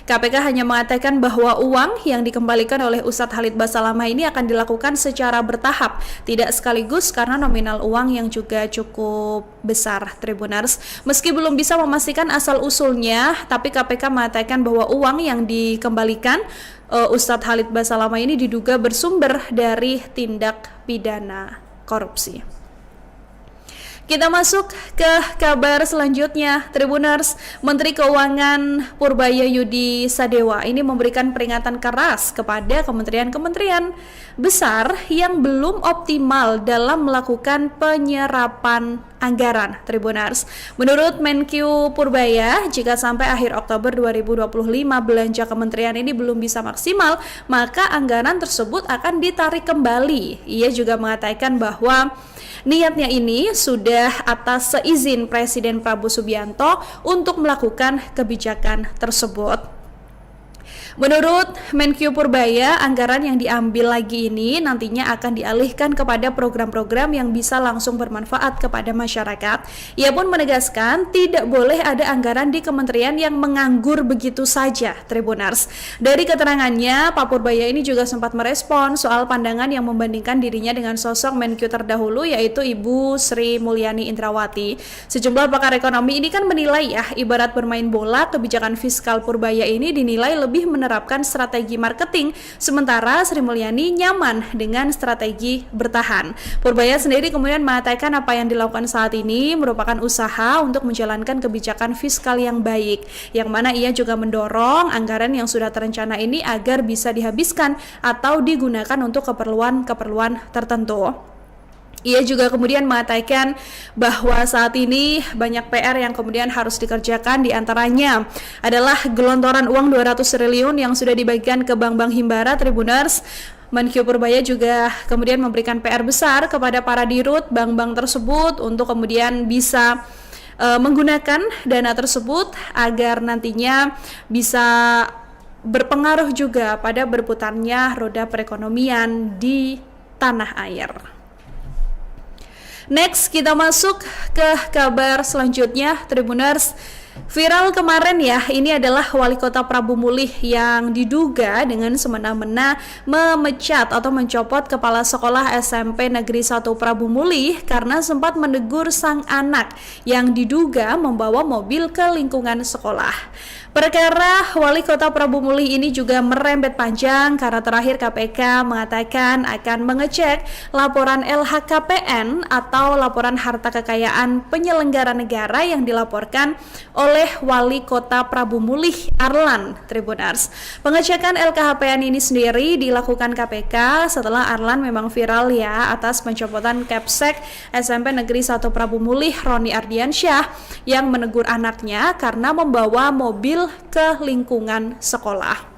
KPK hanya mengatakan bahwa uang yang dikembalikan oleh Ustadz Khalid Basalamah ini akan dilakukan secara bertahap, tidak sekaligus karena nominal uang yang juga cukup besar, Tribuners. Meski belum bisa memastikan asal-usulnya, tapi KPK mengatakan bahwa uang yang dikembalikan Ustadz Khalid Basalamah ini diduga bersumber dari tindak pidana korupsi. Kita masuk ke kabar selanjutnya, Tribuners. Menteri Keuangan Purbaya Yudi Sadewa ini memberikan peringatan keras kepada kementerian-kementerian besar yang belum optimal dalam melakukan penyerapan anggaran, Tribuners. Menurut Menkyu Purbaya, jika sampai akhir Oktober 2025 belanja kementerian ini belum bisa maksimal, maka anggaran tersebut akan ditarik kembali. Ia juga mengatakan bahwa niatnya ini sudah atas seizin Presiden Prabowo Subianto untuk melakukan kebijakan tersebut. Menurut Menkyu Purbaya, anggaran yang diambil lagi ini nantinya akan dialihkan kepada program-program yang bisa langsung bermanfaat kepada masyarakat. Ia pun menegaskan tidak boleh ada anggaran di kementerian yang menganggur begitu saja, Tribuners. Dari keterangannya, Pak Purbaya ini juga sempat merespon soal pandangan yang membandingkan dirinya dengan sosok Menkyu terdahulu, yaitu Ibu Sri Mulyani Indrawati. Sejumlah pakar ekonomi ini kan menilai ibarat bermain bola, kebijakan fiskal Purbaya ini dinilai lebih menerapkan strategi marketing, sementara Sri Mulyani nyaman dengan strategi bertahan. Purbaya sendiri kemudian mengatakan apa yang dilakukan saat ini merupakan usaha untuk menjalankan kebijakan fiskal yang baik, yang mana ia juga mendorong anggaran yang sudah terencana ini agar bisa dihabiskan atau digunakan untuk keperluan-keperluan tertentu. Ia juga kemudian mengatakan bahwa saat ini banyak PR yang kemudian harus dikerjakan, diantaranya adalah gelontoran uang 200 triliun yang sudah dibagikan ke bank-bank himbara, Tribuners. Menkyu Purbaya juga kemudian memberikan PR besar kepada para dirut bank-bank tersebut untuk kemudian bisa menggunakan dana tersebut agar nantinya bisa berpengaruh juga pada berputarnya roda perekonomian di tanah air. Next, kita masuk ke kabar selanjutnya, Tribuners. Viral kemarin ini adalah Wali Kota Prabu Mulih yang diduga dengan semena-mena memecat atau mencopot Kepala Sekolah SMP Negeri 1 Prabu Mulih karena sempat menegur sang anak yang diduga membawa mobil ke lingkungan sekolah. Perkara Wali Kota Prabu Mulih ini juga merembet panjang karena terakhir KPK mengatakan akan mengecek laporan LHKPN atau laporan harta kekayaan penyelenggara negara yang dilaporkan oleh Wali Kota Prabu Mulih Arlan, Tribuners. Pengecekan LKHPN ini sendiri dilakukan KPK setelah Arlan memang viral atas pencopotan Kapsek SMP Negeri 1 Prabu Mulih Roni Ardiansyah yang menegur anaknya karena membawa mobil ke lingkungan sekolah.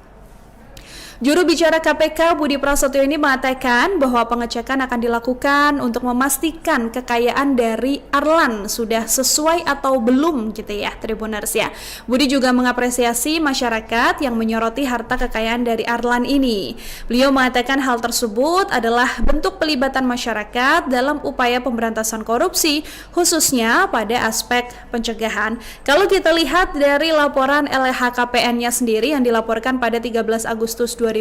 Juru bicara KPK Budi Prasetyo ini mengatakan bahwa pengecekan akan dilakukan untuk memastikan kekayaan dari Arlan sudah sesuai atau belum gitu ya, Tribuners ya. Budi juga mengapresiasi masyarakat yang menyoroti harta kekayaan dari Arlan ini. Beliau mengatakan hal tersebut adalah bentuk pelibatan masyarakat dalam upaya pemberantasan korupsi, khususnya pada aspek pencegahan. Kalau kita lihat dari laporan LHKPN-nya sendiri yang dilaporkan pada 13 Agustus 2024,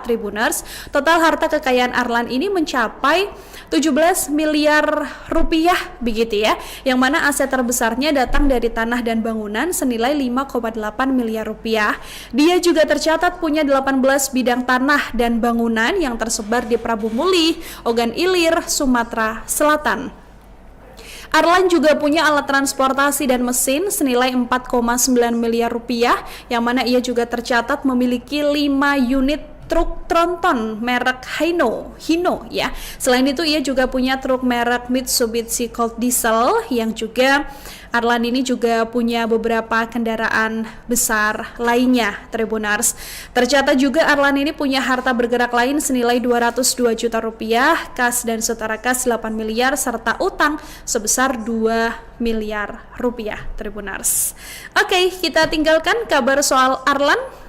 Tribuners, total harta kekayaan Arlan ini mencapai 17 miliar rupiah begitu ya, yang mana aset terbesarnya datang dari tanah dan bangunan senilai 5,8 miliar rupiah. Dia juga tercatat punya 18 bidang tanah dan bangunan yang tersebar di Prabu Mulih, Ogan Ilir, Sumatera Selatan. Arlan juga punya alat transportasi dan mesin senilai 4,9 miliar rupiah, yang mana ia juga tercatat memiliki 5 unit truk tronton merek Hino ya. Selain itu ia juga punya truk merek Mitsubishi Colt Diesel yang juga Arlan ini juga punya beberapa kendaraan besar lainnya, Tribuners. Tercatat juga Arlan ini punya harta bergerak lain senilai 202 juta rupiah, kas dan setara kas 8 miliar serta utang sebesar 2 miliar rupiah, Tribuners. Oke, kita tinggalkan kabar soal Arlan.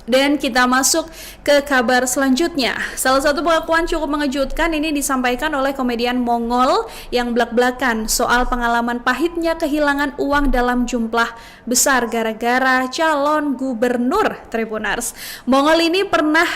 Dan kita masuk ke kabar selanjutnya. Salah satu pengakuan cukup mengejutkan ini disampaikan oleh komedian Mongol yang blak-blakan soal pengalaman pahitnya kehilangan uang dalam jumlah besar gara-gara calon gubernur Tribuners. Mongol ini pernah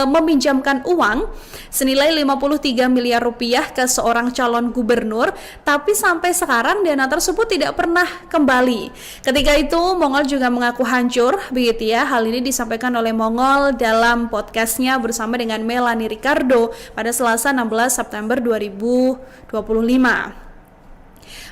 meminjamkan uang senilai 53 miliar rupiah ke seorang calon gubernur, tapi sampai sekarang dana tersebut tidak pernah kembali. Ketika itu Mongol juga mengaku hancur, begitu ya. Hal ini disampaikan oleh Mongol dalam podcastnya bersama dengan Melanie Ricardo pada Selasa 16 September 2025.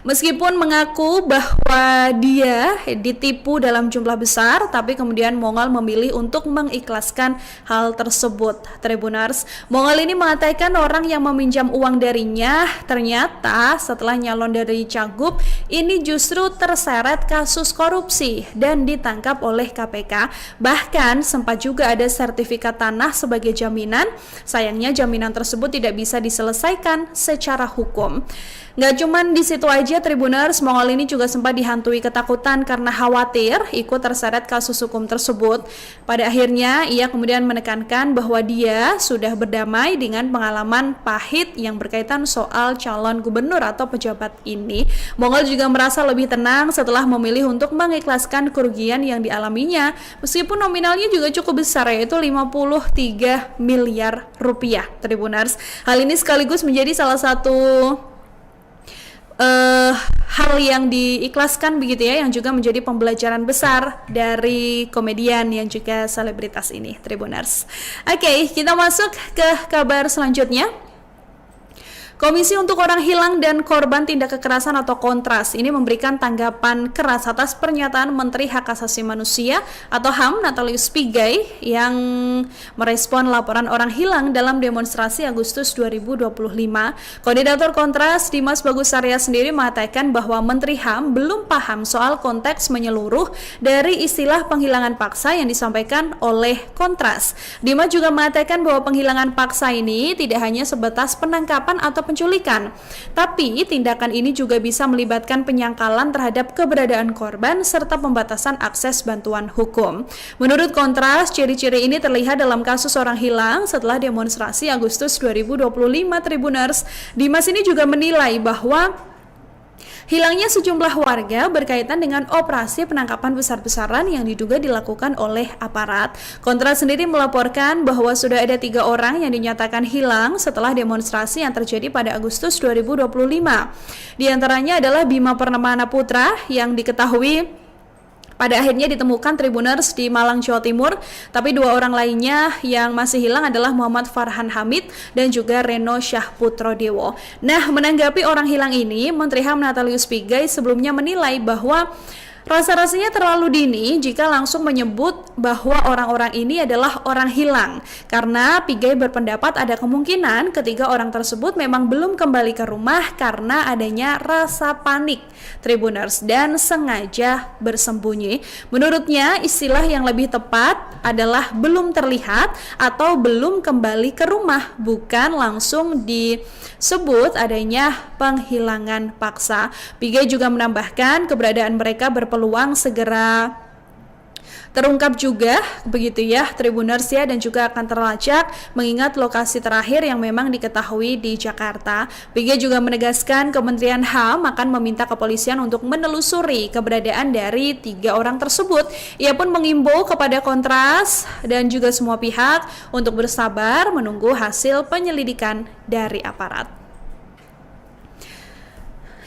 Meskipun mengaku bahwa dia ditipu dalam jumlah besar, tapi kemudian Mongol memilih untuk mengikhlaskan hal tersebut. Tribuners, Mongol ini mengatakan orang yang meminjam uang darinya ternyata setelah nyalon dari Cagup ini justru terseret kasus korupsi dan ditangkap oleh KPK. Bahkan sempat juga ada sertifikat tanah sebagai jaminan. Sayangnya jaminan tersebut tidak bisa diselesaikan secara hukum. Nggak cuman di situ aja Tribuners, Mongol ini juga sempat dihantui ketakutan karena khawatir ikut terseret kasus hukum tersebut. Pada akhirnya ia kemudian menekankan bahwa dia sudah berdamai dengan pengalaman pahit yang berkaitan soal calon gubernur atau pejabat ini. Mongol juga merasa lebih tenang setelah memilih untuk mengikhlaskan kerugian yang dialaminya, meskipun nominalnya juga cukup besar, yaitu 53 miliar rupiah. Tribuners, hal ini sekaligus menjadi salah satu hal yang diikhlaskan begitu ya, yang juga menjadi pembelajaran besar dari komedian yang juga selebritas ini, Tribuners. Oke, kita masuk ke kabar selanjutnya. Komisi untuk Orang Hilang dan Korban Tindak Kekerasan atau Kontras ini memberikan tanggapan keras atas pernyataan Menteri Hak Asasi Manusia atau HAM Natalius Pigai yang merespon laporan orang hilang dalam demonstrasi Agustus 2025. Koordinator Kontras Dimas Bagus Arya sendiri mengatakan bahwa Menteri HAM belum paham soal konteks menyeluruh dari istilah penghilangan paksa yang disampaikan oleh Kontras. Dimas juga mengatakan bahwa penghilangan paksa ini tidak hanya sebatas penangkapan atau penculikan, tapi tindakan ini juga bisa melibatkan penyangkalan terhadap keberadaan korban serta pembatasan akses bantuan hukum. Menurut Kontras, ciri-ciri ini terlihat dalam kasus orang hilang setelah demonstrasi Agustus 2025. Tribuners, Dimas ini juga menilai bahwa hilangnya sejumlah warga berkaitan dengan operasi penangkapan besar-besaran yang diduga dilakukan oleh aparat. Kontras sendiri melaporkan bahwa sudah ada 3 orang yang dinyatakan hilang setelah demonstrasi yang terjadi pada Agustus 2025. Di antaranya adalah Bima Permana Putra yang diketahui pada akhirnya ditemukan Tribuners di Malang, Jawa Timur, tapi 2 orang lainnya yang masih hilang adalah Muhammad Farhan Hamid dan juga Reno Syahputrodewo. Nah, menanggapi orang hilang ini, Menteri HAM Natalius Pigai sebelumnya menilai bahwa rasa-rasanya terlalu dini jika langsung menyebut bahwa orang-orang ini adalah orang hilang, karena Pigai berpendapat ada kemungkinan ketiga orang tersebut memang belum kembali ke rumah karena adanya rasa panik, Tribuners, dan sengaja bersembunyi. Menurutnya, istilah yang lebih tepat adalah belum terlihat atau belum kembali ke rumah, bukan langsung disebut adanya penghilangan paksa. Pigai juga menambahkan keberadaan mereka berpeluang segera terungkap juga begitu ya, Tribuners ya, dan juga akan terlacak mengingat lokasi terakhir yang memang diketahui di Jakarta. Pigai juga menegaskan Kementerian HAM akan meminta kepolisian untuk menelusuri keberadaan dari 3 orang tersebut. Ia pun mengimbau kepada Kontras dan juga semua pihak untuk bersabar menunggu hasil penyelidikan dari aparat.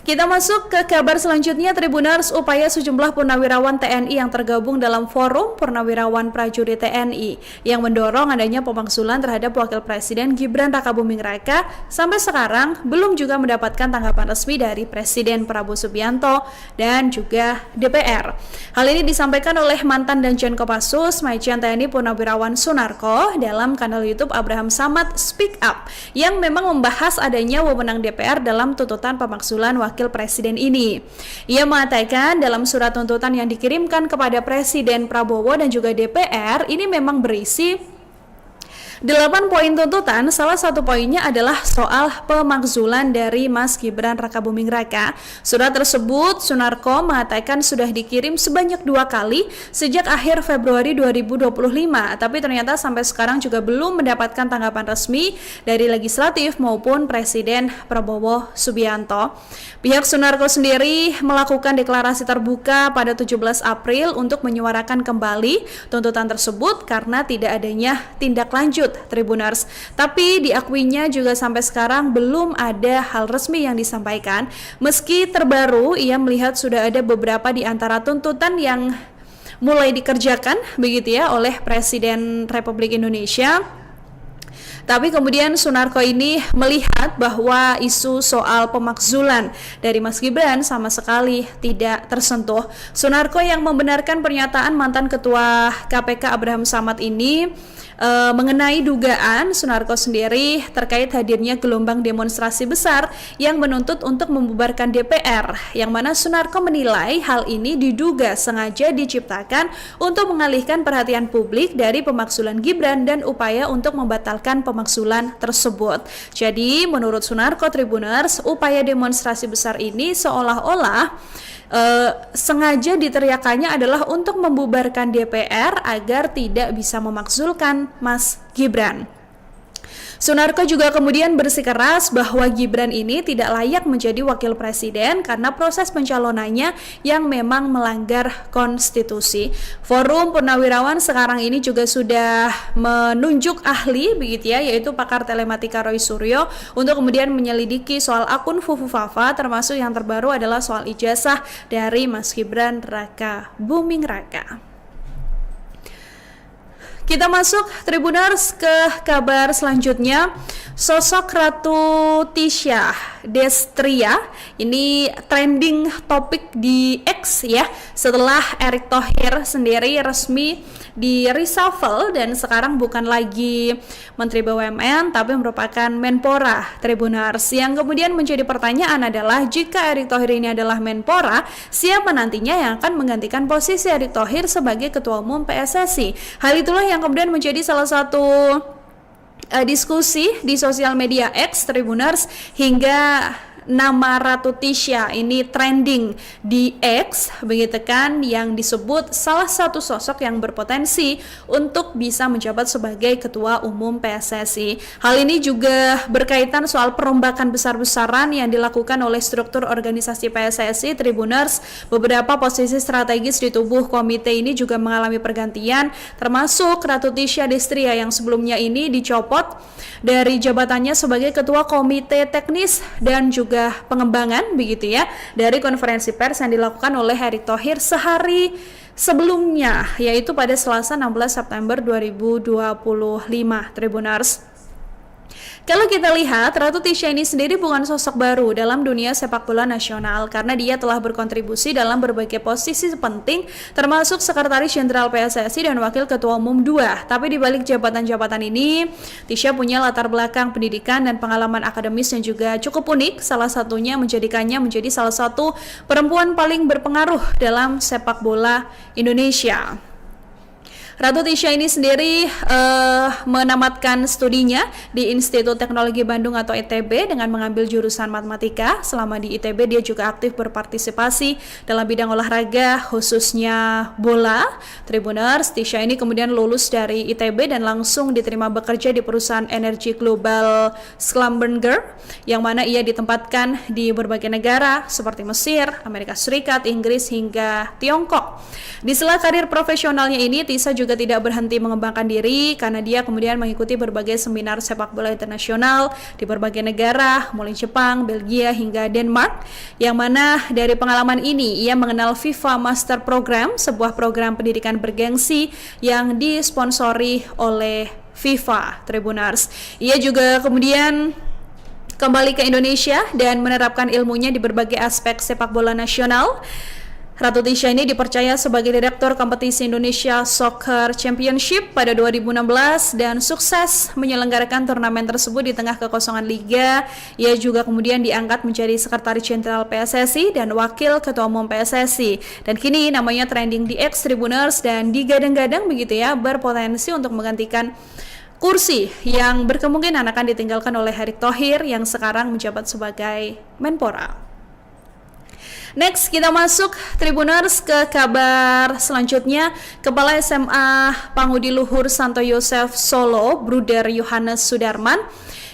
Kita masuk ke kabar selanjutnya, Tribuners. Upaya sejumlah purnawirawan TNI yang tergabung dalam Forum Purnawirawan Prajurit TNI yang mendorong adanya pemakzulan terhadap Wakil Presiden Gibran Rakabuming Raka sampai sekarang belum juga mendapatkan tanggapan resmi dari Presiden Prabowo Subianto dan juga DPR. Hal ini disampaikan oleh mantan Danjen Kopassus Majen TNI Purnawirawan Sunarko dalam kanal YouTube Abraham Samad Speak Up yang memang membahas adanya wewenang DPR dalam tuntutan pemakzulan Wakil Presiden ini. Ia mengatakan dalam surat tuntutan yang dikirimkan kepada Presiden Prabowo dan juga DPR ini memang berisi 8 poin tuntutan, salah satu poinnya adalah soal pemakzulan dari Mas Gibran Rakabuming Raka. Surat tersebut Sunarko mengatakan sudah dikirim sebanyak 2 kali sejak akhir Februari 2025, tapi ternyata sampai sekarang juga belum mendapatkan tanggapan resmi dari legislatif maupun Presiden Prabowo Subianto. Pihak Sunarko sendiri melakukan deklarasi terbuka pada 17 April untuk menyuarakan kembali tuntutan tersebut karena tidak adanya tindak lanjut Tribuners. Tapi diakuinya juga sampai sekarang belum ada hal resmi yang disampaikan. Meski terbaru ia melihat sudah ada beberapa di antara tuntutan yang mulai dikerjakan begitu ya oleh Presiden Republik Indonesia. Tapi kemudian Sunarko ini melihat bahwa isu soal pemakzulan dari Mas Gibran sama sekali tidak tersentuh. Sunarko yang membenarkan pernyataan mantan Ketua KPK Abraham Samad ini mengenai dugaan Sunarko sendiri terkait hadirnya gelombang demonstrasi besar yang menuntut untuk membubarkan DPR, yang mana Sunarko menilai hal ini diduga sengaja diciptakan untuk mengalihkan perhatian publik dari pemakzulan Gibran dan upaya untuk membatalkan pemakzulan tersebut. Jadi menurut Sunarko Tribuners, upaya demonstrasi besar ini seolah-olah sengaja diteriakannya adalah untuk membubarkan DPR agar tidak bisa memakzulkan Mas Gibran. Sunarko juga kemudian bersikeras bahwa Gibran ini tidak layak menjadi wakil presiden karena proses pencalonannya yang memang melanggar konstitusi. Forum Purnawirawan sekarang ini juga sudah menunjuk ahli begitu ya, yaitu pakar telematika Roy Suryo untuk kemudian menyelidiki soal akun Fufufafa, termasuk yang terbaru adalah soal ijazah dari Mas Gibran Rakabuming Raka. Kita masuk Tribuners ke kabar selanjutnya. Sosok Ratu Tisha Destria ini trending topik di X ya, setelah Erick Thohir sendiri resmi di reshuffle dan sekarang bukan lagi Menteri BUMN tapi merupakan Menpora. Tribuners, yang kemudian menjadi pertanyaan adalah, jika Erick Thohir ini adalah Menpora, siapa nantinya yang akan menggantikan posisi Erick Thohir sebagai Ketua Umum PSSI? Hal itulah yang kemudian menjadi salah satu diskusi di sosial media X Tribuners, hingga nama Ratu Tisha ini trending di X begitu kan, yang disebut salah satu sosok yang berpotensi untuk bisa menjabat sebagai Ketua Umum PSSI. Hal ini juga berkaitan soal perombakan besar-besaran yang dilakukan oleh struktur organisasi PSSI Tribuners. Beberapa posisi strategis di tubuh komite ini juga mengalami pergantian, termasuk Ratu Tisha Destria yang sebelumnya ini dicopot dari jabatannya sebagai Ketua Komite Teknis dan juga Pengembangan begitu ya, dari konferensi pers yang dilakukan oleh Erick Thohir sehari sebelumnya, yaitu pada Selasa 16 September 2025 Tribuners. Kalau kita lihat, Ratu Tisha ini sendiri bukan sosok baru dalam dunia sepak bola nasional karena dia telah berkontribusi dalam berbagai posisi penting, termasuk Sekretaris Jenderal PSSI dan Wakil Ketua Umum 2. Tapi di balik jabatan-jabatan ini, Tisha punya latar belakang pendidikan dan pengalaman akademis yang juga cukup unik, salah satunya menjadikannya menjadi salah satu perempuan paling berpengaruh dalam sepak bola Indonesia. Ratu Tisha ini sendiri menamatkan studinya di Institut Teknologi Bandung atau ITB dengan mengambil jurusan matematika. Selama di ITB dia juga aktif berpartisipasi dalam bidang olahraga, khususnya bola. Tribuners, Tisha ini kemudian lulus dari ITB dan langsung diterima bekerja di perusahaan energi global Schlumberger, yang mana ia ditempatkan di berbagai negara seperti Mesir, Amerika Serikat, Inggris hingga Tiongkok. Di sela karir profesionalnya ini, Tisha juga tidak berhenti mengembangkan diri karena dia kemudian mengikuti berbagai seminar sepak bola internasional di berbagai negara, mulai Jepang, Belgia hingga Denmark, yang mana dari pengalaman ini ia mengenal FIFA Master Program, sebuah program pendidikan bergengsi yang disponsori oleh FIFA. Tribuners, ia juga kemudian kembali ke Indonesia dan menerapkan ilmunya di berbagai aspek sepak bola nasional. Ratu Tisha ini dipercaya sebagai Direktur Kompetisi Indonesia Soccer Championship pada 2016 dan sukses menyelenggarakan turnamen tersebut di tengah kekosongan liga. Ia juga kemudian diangkat menjadi Sekretaris Jenderal PSSI dan Wakil Ketua Umum PSSI. Dan kini namanya trending di X Tribuners dan digadang-gadang begitu ya, berpotensi untuk menggantikan kursi yang berkemungkinan akan ditinggalkan oleh Erick Thohir yang sekarang menjabat sebagai Menpora. Next, kita masuk Tribuners ke kabar selanjutnya. Kepala SMA Pangudi Luhur Santo Yosef Solo, Bruder Yohanes Sudarman,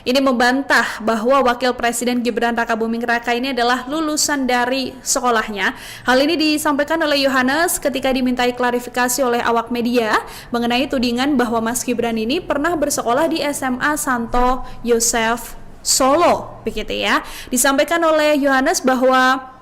ini membantah bahwa Wakil Presiden Gibran Rakabuming Raka ini adalah lulusan dari sekolahnya. Hal ini disampaikan oleh Yohanes ketika dimintai klarifikasi oleh awak media mengenai tudingan bahwa Mas Gibran ini pernah bersekolah di SMA Santo Yosef Solo, begitu ya. Disampaikan oleh Yohanes bahwa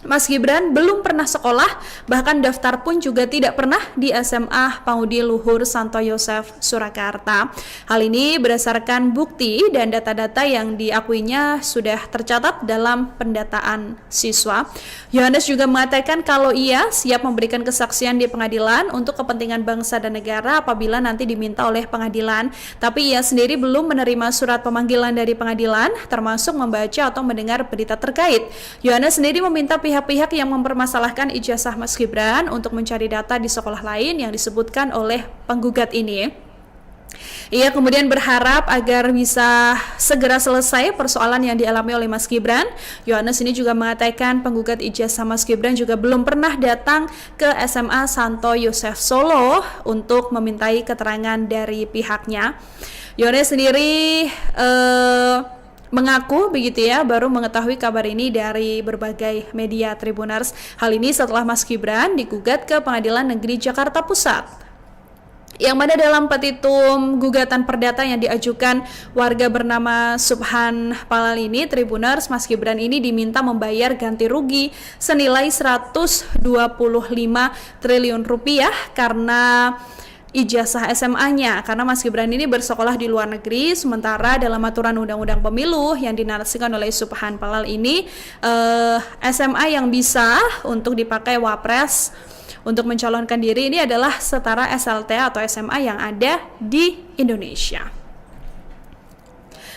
Mas Gibran belum pernah sekolah, bahkan daftar pun juga tidak pernah di SMA Pangudi Luhur Santo Yosef Surakarta. Hal ini berdasarkan bukti dan data-data yang diakuinya sudah tercatat dalam pendataan siswa. Yohanes juga mengatakan kalau ia siap memberikan kesaksian di pengadilan untuk kepentingan bangsa dan negara apabila nanti diminta oleh pengadilan. Tapi ia sendiri belum menerima surat pemanggilan dari pengadilan, termasuk membaca atau mendengar berita terkait. Yohanes sendiri meminta pihak-pihak yang mempermasalahkan ijazah Mas Gibran untuk mencari data di sekolah lain yang disebutkan oleh penggugat ini. Ia kemudian berharap agar bisa segera selesai persoalan yang dialami oleh Mas Gibran. Yohanes ini juga mengatakan penggugat ijazah Mas Gibran juga belum pernah datang ke SMA Santo Yosef Solo untuk memintai keterangan dari pihaknya. Yohanes sendiri mengaku begitu ya, baru mengetahui kabar ini dari berbagai media Tribuners. Hal ini setelah Mas Gibran digugat ke Pengadilan Negeri Jakarta Pusat, yang mana dalam petitum gugatan perdata yang diajukan warga bernama Subhan Palal ini, Tribuners, Mas Gibran ini diminta membayar ganti rugi senilai 125 triliun rupiah karena ijazah SMA-nya, karena Mas Gibran ini bersekolah di luar negeri. Sementara dalam aturan undang-undang pemilu yang dinarasikan oleh Subhan Palal ini, SMA yang bisa untuk dipakai Wapres untuk mencalonkan diri ini adalah setara SLT atau SMA yang ada di Indonesia.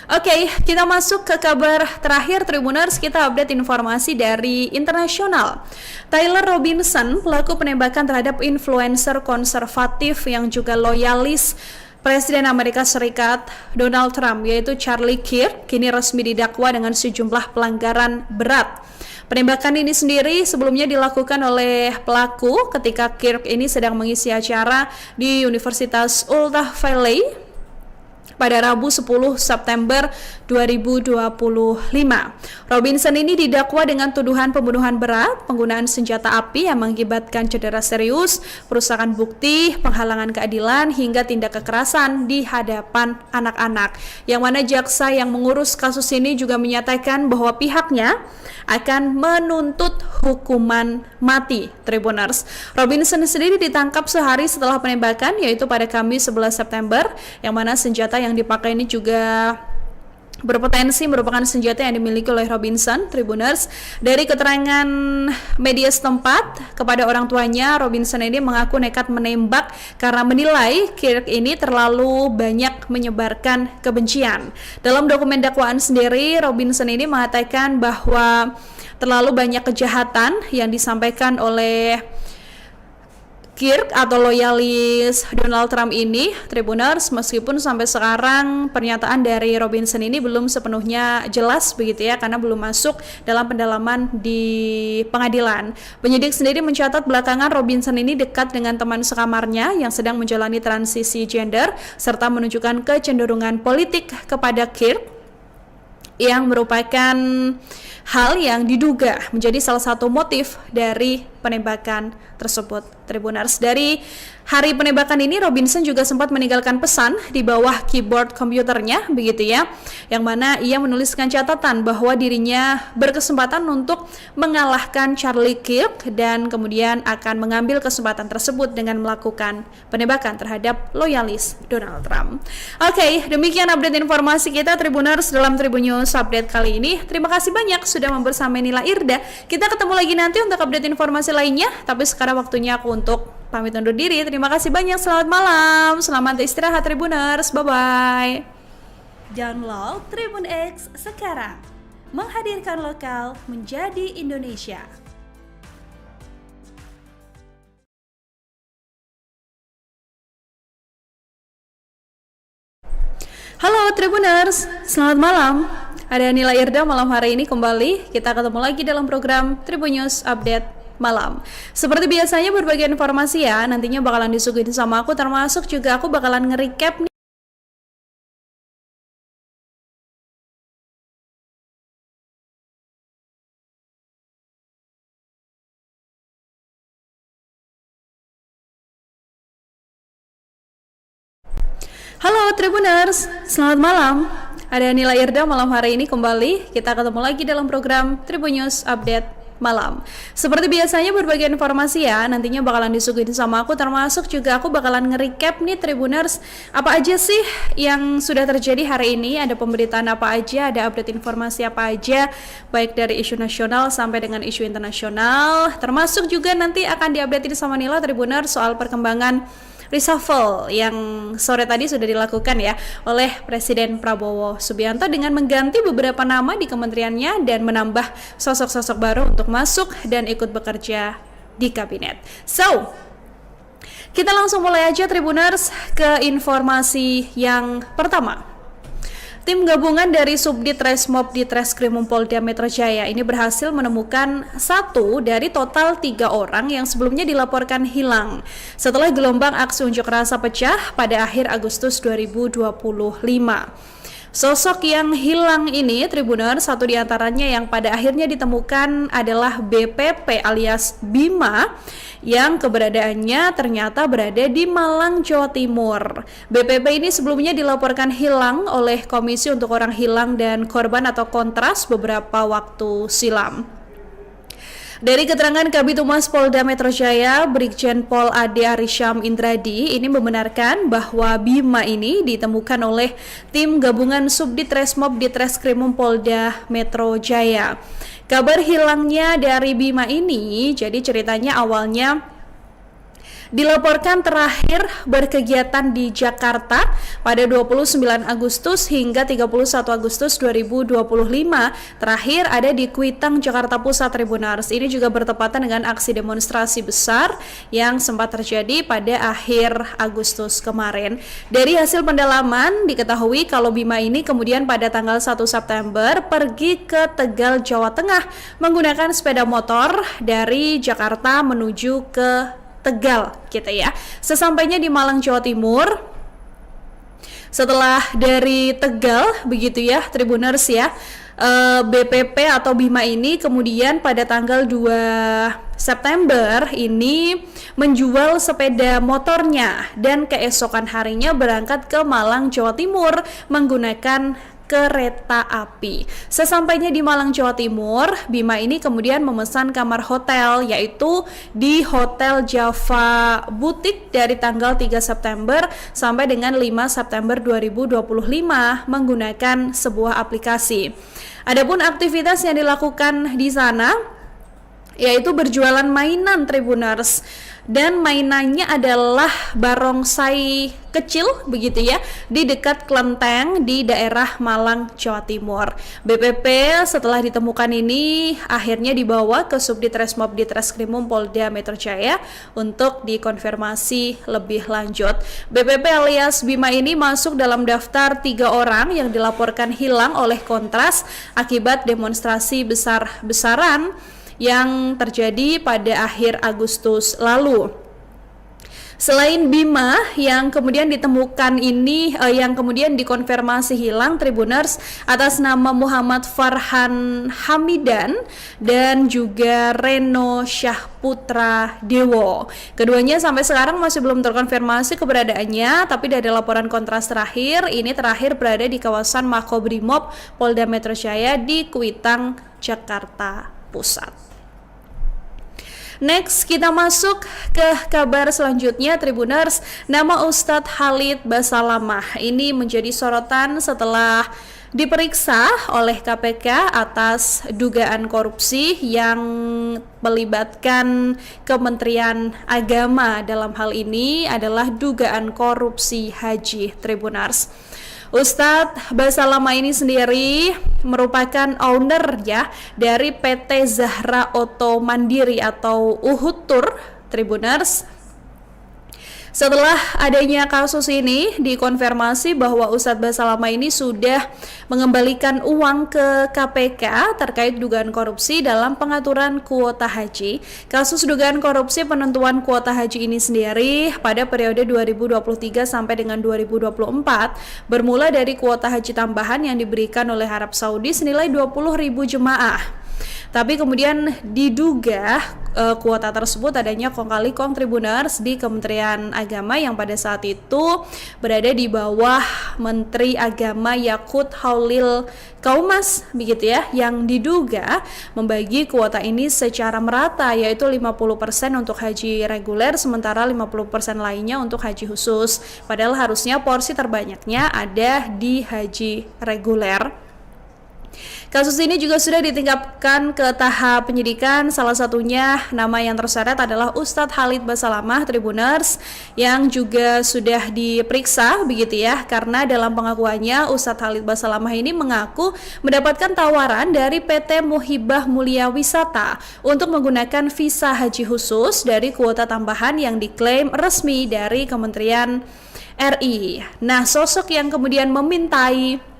Oke, kita masuk ke kabar terakhir Tribuners. Kita update informasi dari internasional. Tyler Robinson, pelaku penembakan terhadap influencer konservatif yang juga loyalis Presiden Amerika Serikat Donald Trump, yaitu Charlie Kirk, kini resmi didakwa dengan sejumlah pelanggaran berat. Penembakan ini sendiri sebelumnya dilakukan oleh pelaku ketika Kirk ini sedang mengisi acara di Universitas Utah Valley pada Rabu 10 September 2025. Robinson ini didakwa dengan tuduhan pembunuhan berat, penggunaan senjata api yang mengakibatkan cedera serius, perusakan bukti, penghalangan keadilan, hingga tindak kekerasan di hadapan anak-anak. Yang mana jaksa yang mengurus kasus ini juga menyatakan bahwa pihaknya akan menuntut hukuman mati. Tribuners, Robinson sendiri ditangkap sehari setelah penembakan, yaitu pada Kamis 11 September, yang mana senjata yang dipakai ini juga berpotensi merupakan senjata yang dimiliki oleh Robinson. Tribuners, dari keterangan media setempat kepada orang tuanya, Robinson ini mengaku nekat menembak karena menilai Kirk ini terlalu banyak menyebarkan kebencian. Dalam dokumen dakwaan sendiri, Robinson ini mengatakan bahwa terlalu banyak kejahatan yang disampaikan oleh Kirk atau loyalis Donald Trump ini, Tribuners, meskipun sampai sekarang pernyataan dari Robinson ini belum sepenuhnya jelas begitu ya, karena belum masuk dalam pendalaman di pengadilan. Penyidik sendiri mencatat belakangan Robinson ini dekat dengan teman sekamarnya yang sedang menjalani transisi gender serta menunjukkan kecenderungan politik kepada Kirk, yang merupakan hal yang diduga menjadi salah satu motif dari penembakan tersebut. Tribuners, dari hari penembakan ini Robinson juga sempat meninggalkan pesan di bawah keyboard komputernya begitu ya, yang mana ia menuliskan catatan bahwa dirinya berkesempatan untuk mengalahkan Charlie Kirk dan kemudian akan mengambil kesempatan tersebut dengan melakukan penembakan terhadap loyalis Donald Trump. Oke, demikian update informasi kita Tribuners dalam Tribun News update kali ini. Terima kasih banyak sudah membersamai Nila Irda. Kita ketemu lagi nanti untuk update informasi lainnya, tapi sekarang waktunya aku untuk pamit undur diri. Terima kasih banyak, selamat malam, selamat istirahat Tribuners, bye-bye. Download Tribun X sekarang, menghadirkan lokal menjadi Indonesia. Tribuners, selamat malam. Ada Nila Irda malam hari ini kembali. Kita ketemu lagi dalam program Tribun News Update Malam. Seperti biasanya berbagai informasi ya, nantinya bakalan disuguhin sama aku, termasuk juga aku bakalan nge-recap nih. Halo Tribuners, selamat malam. Ada Nila Irda malam hari ini kembali. Kita ketemu lagi dalam program Tribun News Update Malam. Seperti biasanya berbagai informasi ya, nantinya bakalan disuguhin sama aku, termasuk juga aku bakalan nge-recap nih Tribuners, apa aja sih yang sudah terjadi hari ini, ada pemberitaan apa aja, ada update informasi apa aja, baik dari isu nasional sampai dengan isu internasional, termasuk juga nanti akan diupdatein sama Nila Tribuners soal perkembangan reshuffle yang sore tadi sudah dilakukan ya oleh Presiden Prabowo Subianto dengan mengganti beberapa nama di kementeriannya dan menambah sosok-sosok baru untuk masuk dan ikut bekerja di kabinet. So, kita langsung mulai aja Tribuners ke informasi yang pertama. Tim gabungan dari Subdit Resmob di Treskrimum Polda Metro Jaya ini berhasil menemukan satu dari total 3 orang yang sebelumnya dilaporkan hilang setelah gelombang aksi unjuk rasa pecah pada akhir Agustus 2025. Sosok yang hilang ini, Tribuners, satu diantaranya yang pada akhirnya ditemukan adalah BPP alias Bima yang keberadaannya ternyata berada di Malang, Jawa Timur. BPP ini sebelumnya dilaporkan hilang oleh Komisi untuk Orang Hilang dan Korban atau Kontras beberapa waktu silam. Dari keterangan Kabid Humas Polda Metro Jaya, Brigjen Pol Ade Arisham Indradi ini membenarkan bahwa Bima ini ditemukan oleh tim gabungan Subdit Resmob di Treskrimum Polda Metro Jaya. Kabar hilangnya dari Bima ini, jadi ceritanya awalnya dilaporkan terakhir berkegiatan di Jakarta pada 29 Agustus hingga 31 Agustus 2025. Terakhir ada di Kuitang, Jakarta Pusat, Tribuners. Ini juga bertepatan dengan aksi demonstrasi besar yang sempat terjadi pada akhir Agustus kemarin. Dari hasil pendalaman diketahui kalau Bima ini kemudian pada tanggal 1 September pergi ke Tegal, Jawa Tengah menggunakan sepeda motor dari Jakarta menuju ke Tegal gitu ya. Sesampainya di Malang, Jawa Timur, setelah dari Tegal begitu ya Tribuners ya, BPP atau Bima ini kemudian pada tanggal 2 September ini menjual sepeda motornya dan keesokan harinya berangkat ke Malang, Jawa Timur menggunakan kereta api. Sesampainya di Malang, Jawa Timur, Bima ini kemudian memesan kamar hotel yaitu di Hotel Java Butik dari tanggal 3 September sampai dengan 5 September 2025 menggunakan sebuah aplikasi. Adapun aktivitas yang dilakukan di sana yaitu berjualan mainan Tribuners, dan mainannya adalah barongsai kecil begitu ya di dekat Klenteng di daerah Malang, Jawa Timur. BPP setelah ditemukan ini akhirnya dibawa ke Subdit Resmob di Treskrimum Polda Metro Jaya untuk dikonfirmasi lebih lanjut. BPP alias Bima ini masuk dalam daftar 3 orang yang dilaporkan hilang oleh Kontras akibat demonstrasi besar-besaran yang terjadi pada akhir Agustus lalu. Selain Bima yang kemudian ditemukan ini yang kemudian dikonfirmasi hilang Tribuners atas nama Muhammad Farhan Hamidan dan juga Reno Syahputra Dewo. Keduanya sampai sekarang masih belum terkonfirmasi keberadaannya, tapi dari laporan Kontras terakhir berada di kawasan Makobrimob Polda Metro Jaya di Kuitang, Jakarta Pusat. Next, kita masuk ke kabar selanjutnya Tribuners. Nama Ustadz Khalid Basalamah ini menjadi sorotan setelah diperiksa oleh KPK atas dugaan korupsi yang melibatkan Kementerian Agama. Dalam hal ini adalah dugaan korupsi haji Tribuners. Ustadz Basalamah ini sendiri merupakan owner ya dari PT Zahra Auto Mandiri atau Uhud Tour Tribuners. Setelah adanya kasus ini dikonfirmasi bahwa Ustadz Basalamah ini sudah mengembalikan uang ke KPK terkait dugaan korupsi dalam pengaturan kuota haji. Kasus dugaan korupsi penentuan kuota haji ini sendiri pada periode 2023 sampai dengan 2024 bermula dari kuota haji tambahan yang diberikan oleh Arab Saudi senilai 20.000 jemaah. Tapi kemudian diduga kuota tersebut adanya kong kali kong Tribuners di Kementerian Agama yang pada saat itu berada di bawah Menteri Agama Yakut Haulil Kaumas begitu ya, yang diduga membagi kuota ini secara merata, yaitu 50% untuk haji reguler sementara 50% lainnya untuk haji khusus. Padahal harusnya porsi terbanyaknya ada di haji reguler. Kasus ini juga sudah ditingkatkan ke tahap penyidikan, salah satunya nama yang terseret adalah Ustadz Khalid Basalamah Tribuners yang juga sudah diperiksa begitu ya, karena dalam pengakuannya Ustadz Khalid Basalamah ini mengaku mendapatkan tawaran dari PT Muhibah Mulia Wisata untuk menggunakan visa haji khusus dari kuota tambahan yang diklaim resmi dari Kementerian RI. Nah, sosok yang kemudian memintai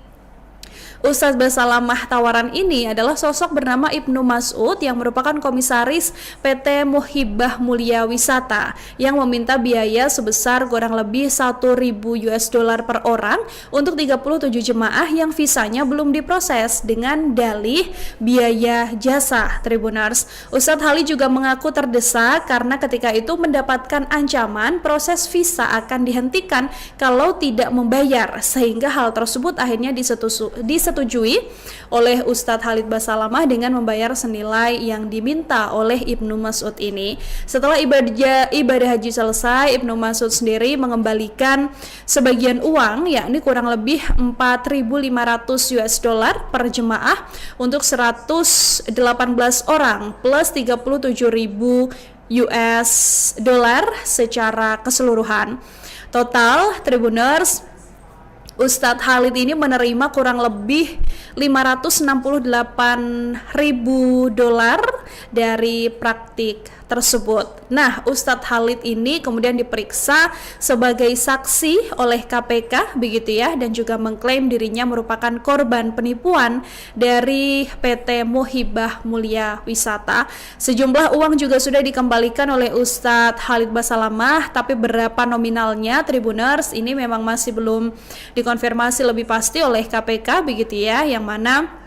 Ustadz Basalamah tawaran ini adalah sosok bernama Ibnu Mas'ud yang merupakan komisaris PT Muhibah Mulia Wisata yang meminta biaya sebesar kurang lebih 1.000 US dollar per orang untuk 37 jemaah yang visanya belum diproses dengan dalih biaya jasa Tribuners. Ustadz Khalid juga mengaku terdesak karena ketika itu mendapatkan ancaman proses visa akan dihentikan kalau tidak membayar, sehingga hal tersebut akhirnya disetujui oleh Ustadz Khalid Basalamah dengan membayar senilai yang diminta oleh Ibnu Mas'ud ini. Setelah ibadah haji selesai, Ibnu Mas'ud sendiri mengembalikan sebagian uang, yakni kurang lebih 4.500 US dollar per jemaah untuk 118 orang plus 37.000 US dollar secara keseluruhan. Total Tribuners, Ustadz Khalid ini menerima kurang lebih 568.000 dolar dari praktik tersebut. Nah, Ustadz Khalid ini kemudian diperiksa sebagai saksi oleh KPK begitu ya, dan juga mengklaim dirinya merupakan korban penipuan dari PT Muhibah Mulia Wisata. Sejumlah uang juga sudah dikembalikan oleh Ustadz Khalid Basalamah, tapi berapa nominalnya Tribuners ini memang masih belum dikonfirmasi lebih pasti oleh KPK begitu ya, yang mana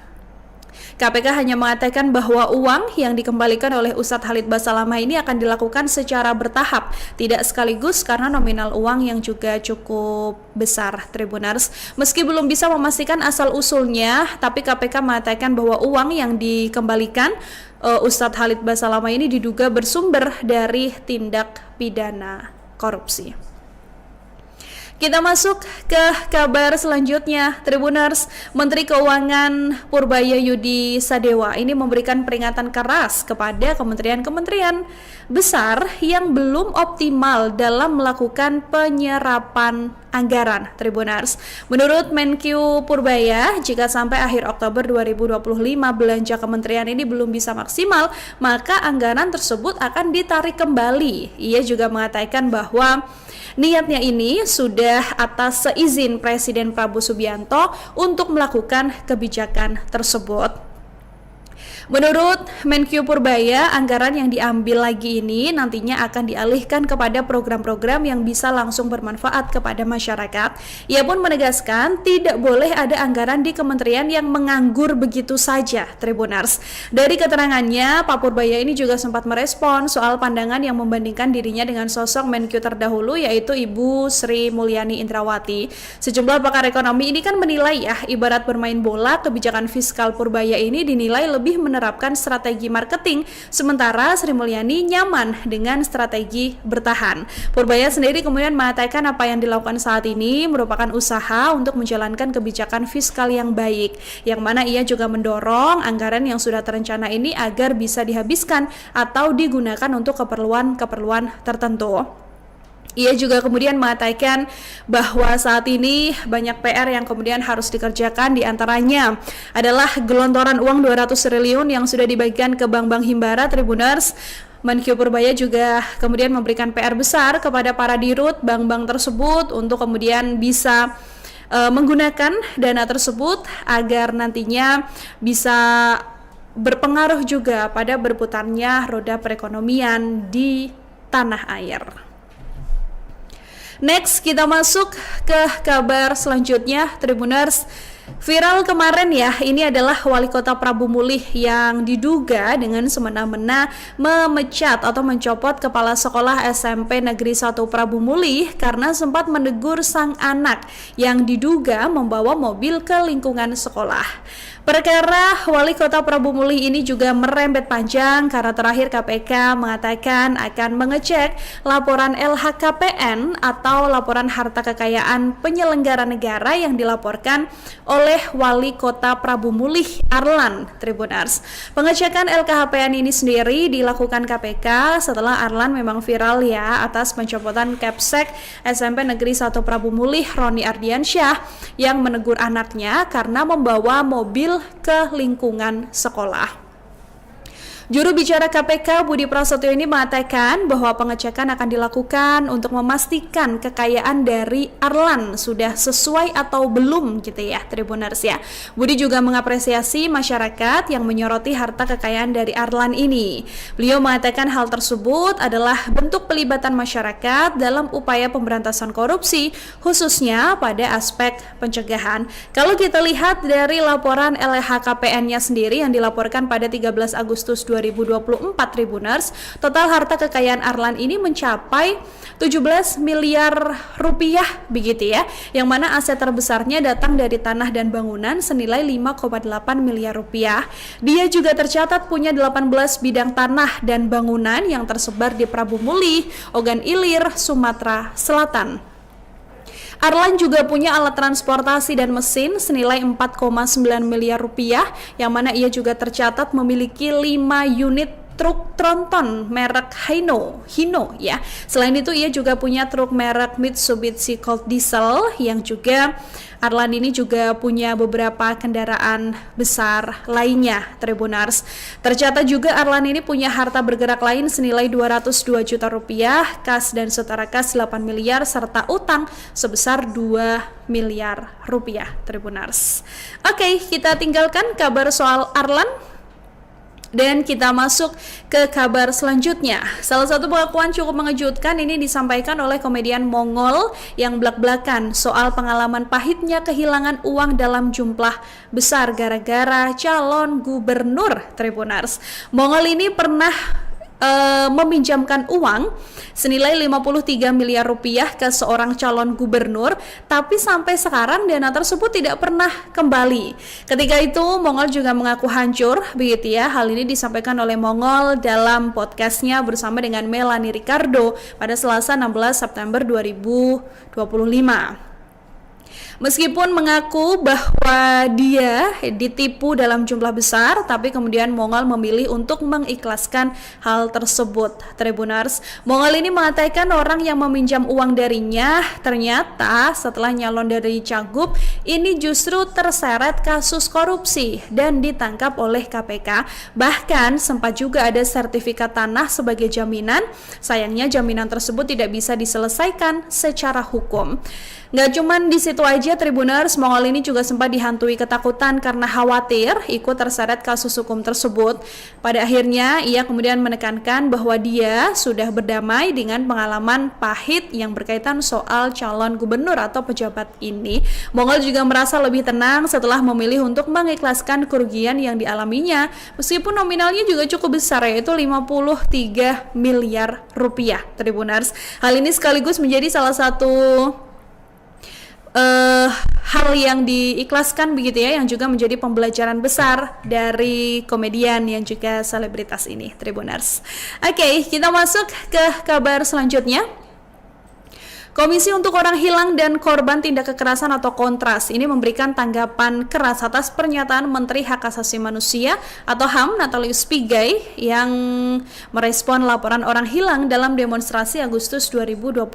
KPK hanya mengatakan bahwa uang yang dikembalikan oleh Ustadz Khalid Basalamah ini akan dilakukan secara bertahap, tidak sekaligus karena nominal uang yang juga cukup besar Tribuners. Meski belum bisa memastikan asal-usulnya, tapi KPK mengatakan bahwa uang yang dikembalikan Ustadz Khalid Basalamah ini diduga bersumber dari tindak pidana korupsi. Kita masuk ke kabar selanjutnya, Tribuners. Menteri Keuangan Purbaya Yudi Sadewa ini memberikan peringatan keras kepada kementerian-kementerian besar yang belum optimal dalam melakukan penyerapan anggaran, Tribuners. Menurut Menkyu Purbaya, jika sampai akhir Oktober 2025 belanja kementerian ini belum bisa maksimal, maka anggaran tersebut akan ditarik kembali. Ia juga mengatakan bahwa niatnya ini sudah atas seizin Presiden Prabowo Subianto untuk melakukan kebijakan tersebut. Menurut Menkyu Purbaya, anggaran yang diambil lagi ini nantinya akan dialihkan kepada program-program yang bisa langsung bermanfaat kepada masyarakat. Ia pun menegaskan tidak boleh ada anggaran di kementerian yang menganggur begitu saja, Tribuners. Dari keterangannya, Pak Purbaya ini juga sempat merespon soal pandangan yang membandingkan dirinya dengan sosok Menkyu terdahulu, yaitu Ibu Sri Mulyani Indrawati. Sejumlah pakar ekonomi ini kan menilai ya, ibarat bermain bola, kebijakan fiskal Purbaya ini dinilai lebih menerapkan strategi marketing, sementara Sri Mulyani nyaman dengan strategi bertahan. Purbaya sendiri kemudian mengatakan apa yang dilakukan saat ini merupakan usaha untuk menjalankan kebijakan fiskal yang baik, yang mana ia juga mendorong anggaran yang sudah terencana ini agar bisa dihabiskan atau digunakan untuk keperluan-keperluan tertentu. Ia juga kemudian mengatakan bahwa saat ini banyak PR yang kemudian harus dikerjakan, diantaranya adalah gelontoran uang 200 triliun yang sudah dibagikan ke bank-bank himbara, Tribuners. Menkyu Purbaya juga kemudian memberikan PR besar kepada para dirut bank-bank tersebut untuk kemudian bisa menggunakan dana tersebut agar nantinya bisa berpengaruh juga pada berputarnya roda perekonomian di tanah air. Next, kita masuk ke kabar selanjutnya, Tribuners. Viral kemarin ya, ini adalah Wali Kota Prabu Mulih yang diduga dengan semena-mena memecat atau mencopot Kepala Sekolah SMP Negeri 1 Prabu Mulih karena sempat menegur sang anak yang diduga membawa mobil ke lingkungan sekolah. Perkara Wali Kota Prabu Mulih ini juga merembet panjang karena terakhir KPK mengatakan akan mengecek laporan LHKPN atau laporan harta kekayaan penyelenggara negara yang dilaporkan oleh Wali Kota Prabu Mulih Arlan, Tribuners. Pengecekan LKHPN ini sendiri dilakukan KPK setelah Arlan memang viral ya atas pencopotan Kapsek SMP Negeri 1 Prabu Mulih Roni Ardiansyah yang menegur anaknya karena membawa mobil ke lingkungan sekolah. Juru bicara KPK Budi Prasetyo ini mengatakan bahwa pengecekan akan dilakukan untuk memastikan kekayaan dari Arlan sudah sesuai atau belum gitu ya, Tribuners ya. Budi juga mengapresiasi masyarakat yang menyoroti harta kekayaan dari Arlan ini. Beliau mengatakan hal tersebut adalah bentuk pelibatan masyarakat dalam upaya pemberantasan korupsi khususnya pada aspek pencegahan. Kalau kita lihat dari laporan LHKPN-nya sendiri yang dilaporkan pada 13 Agustus 2024 Tribuners, total harta kekayaan Arlan ini mencapai 17 miliar rupiah begitu ya, yang mana aset terbesarnya datang dari tanah dan bangunan senilai 5,8 miliar rupiah. Dia juga tercatat punya 18 bidang tanah dan bangunan yang tersebar di Prabu Mulih, Ogan Ilir, Sumatera Selatan. Arlan juga punya alat transportasi dan mesin senilai 4,9 miliar rupiah, yang mana ia juga tercatat memiliki 5 unit truk tronton merek Hino ya. Selain itu ia juga punya truk merek Mitsubishi Colt Diesel yang juga Arlan ini juga punya beberapa kendaraan besar lainnya, Tribuners. Tercatat juga Arlan ini punya harta bergerak lain senilai 202 juta rupiah, kas dan setara kas 8 miliar serta utang sebesar 2 miliar rupiah, Tribuners. Oke, kita tinggalkan kabar soal Arlan dan kita masuk ke kabar selanjutnya. Salah satu pengakuan cukup mengejutkan ini disampaikan oleh komedian Mongol yang blak-blakan soal pengalaman pahitnya kehilangan uang dalam jumlah besar gara-gara calon gubernur, Tribuners. Mongol ini pernah meminjamkan uang senilai 53 miliar rupiah ke seorang calon gubernur, tapi sampai sekarang dana tersebut tidak pernah kembali. Ketika itu Mongol juga mengaku hancur begitu ya. Hal ini disampaikan oleh Mongol dalam podcastnya bersama dengan Melanie Ricardo pada Selasa 16 September 2025. Meskipun mengaku bahwa dia ditipu dalam jumlah besar, tapi kemudian Mongol memilih untuk mengikhlaskan hal tersebut, Tribuners. Mongol ini mengatakan orang yang meminjam uang darinya ternyata setelah nyalon dari Cagup ini justru terseret kasus korupsi dan ditangkap oleh KPK. Bahkan sempat juga ada sertifikat tanah sebagai jaminan. Sayangnya jaminan tersebut tidak bisa diselesaikan secara hukum. Nggak cuman di situ aja, Tribuners, Mongol ini juga sempat dihantui ketakutan karena khawatir ikut terseret kasus hukum tersebut. Pada akhirnya ia kemudian menekankan bahwa dia sudah berdamai dengan pengalaman pahit yang berkaitan soal calon gubernur atau pejabat ini. Mongol juga merasa lebih tenang setelah memilih untuk mengikhlaskan kerugian yang dialaminya, meskipun nominalnya juga cukup besar, yaitu 53 miliar rupiah, Tribuners. Hal ini sekaligus menjadi salah satu hal yang diikhlaskan begitu ya, yang juga menjadi pembelajaran besar dari komedian yang juga selebritas ini, Tribuners. Oke, kita masuk ke kabar selanjutnya. Komisi untuk Orang Hilang dan Korban Tindak Kekerasan atau Kontras ini memberikan tanggapan keras atas pernyataan Menteri Hak Asasi Manusia atau HAM Natalius Pigai yang merespon laporan orang hilang dalam demonstrasi Agustus 2025.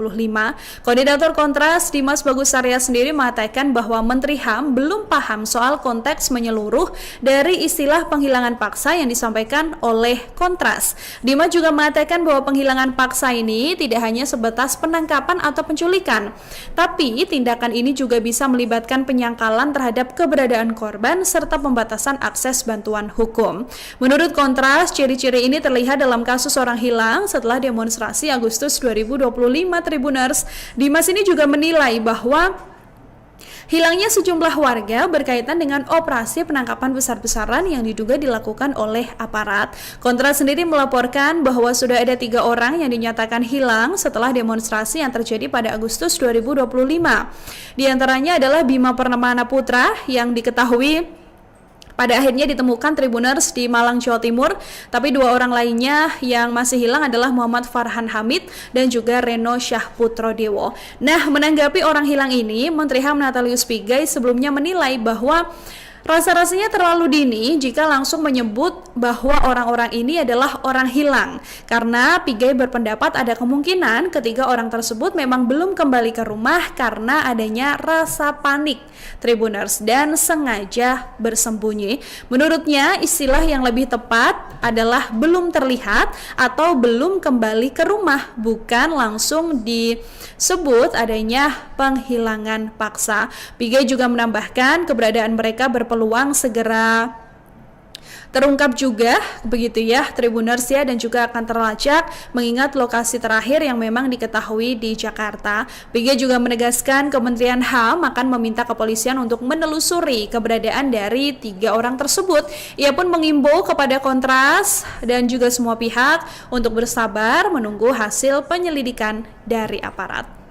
Koordinator Kontras Dimas Bagus Arya sendiri mengatakan bahwa Menteri HAM belum paham soal konteks menyeluruh dari istilah penghilangan paksa yang disampaikan oleh Kontras. Dimas juga mengatakan bahwa penghilangan paksa ini tidak hanya sebatas penangkapan atau penculikan, tapi tindakan ini juga bisa melibatkan penyangkalan terhadap keberadaan korban serta pembatasan akses bantuan hukum. Menurut Kontras, ciri-ciri ini terlihat dalam kasus orang hilang setelah demonstrasi Agustus 2025 Tribuners. Dimas ini juga menilai bahwa hilangnya sejumlah warga berkaitan dengan operasi penangkapan besar-besaran yang diduga dilakukan oleh aparat. Kontras sendiri melaporkan bahwa sudah ada 3 orang yang dinyatakan hilang setelah demonstrasi yang terjadi pada Agustus 2025. Di antaranya adalah Bima Permana Putra yang diketahui pada akhirnya ditemukan Tribuners di Malang, Jawa Timur, tapi 2 orang lainnya yang masih hilang adalah Muhammad Farhan Hamid dan juga Reno Syahputro Dewo. Nah, menanggapi orang hilang ini, Menteri HAM Natalius Pigai sebelumnya menilai bahwa rasa-rasanya terlalu dini jika langsung menyebut bahwa orang-orang ini adalah orang hilang, karena Pigai berpendapat ada kemungkinan ketiga orang tersebut memang belum kembali ke rumah karena adanya rasa panik Tribuners dan sengaja bersembunyi. Menurutnya, istilah yang lebih tepat adalah belum terlihat atau belum kembali ke rumah, bukan langsung disebut adanya penghilangan paksa. Pigai juga menambahkan keberadaan mereka berpeluang segera terungkap juga, begitu ya Tribuners ya, dan juga akan terlacak mengingat lokasi terakhir yang memang diketahui di Jakarta. Pigai juga menegaskan Kementerian HAM akan meminta kepolisian untuk menelusuri keberadaan dari 3 orang tersebut. Ia pun mengimbau kepada Kontras dan juga semua pihak untuk bersabar menunggu hasil penyelidikan dari aparat.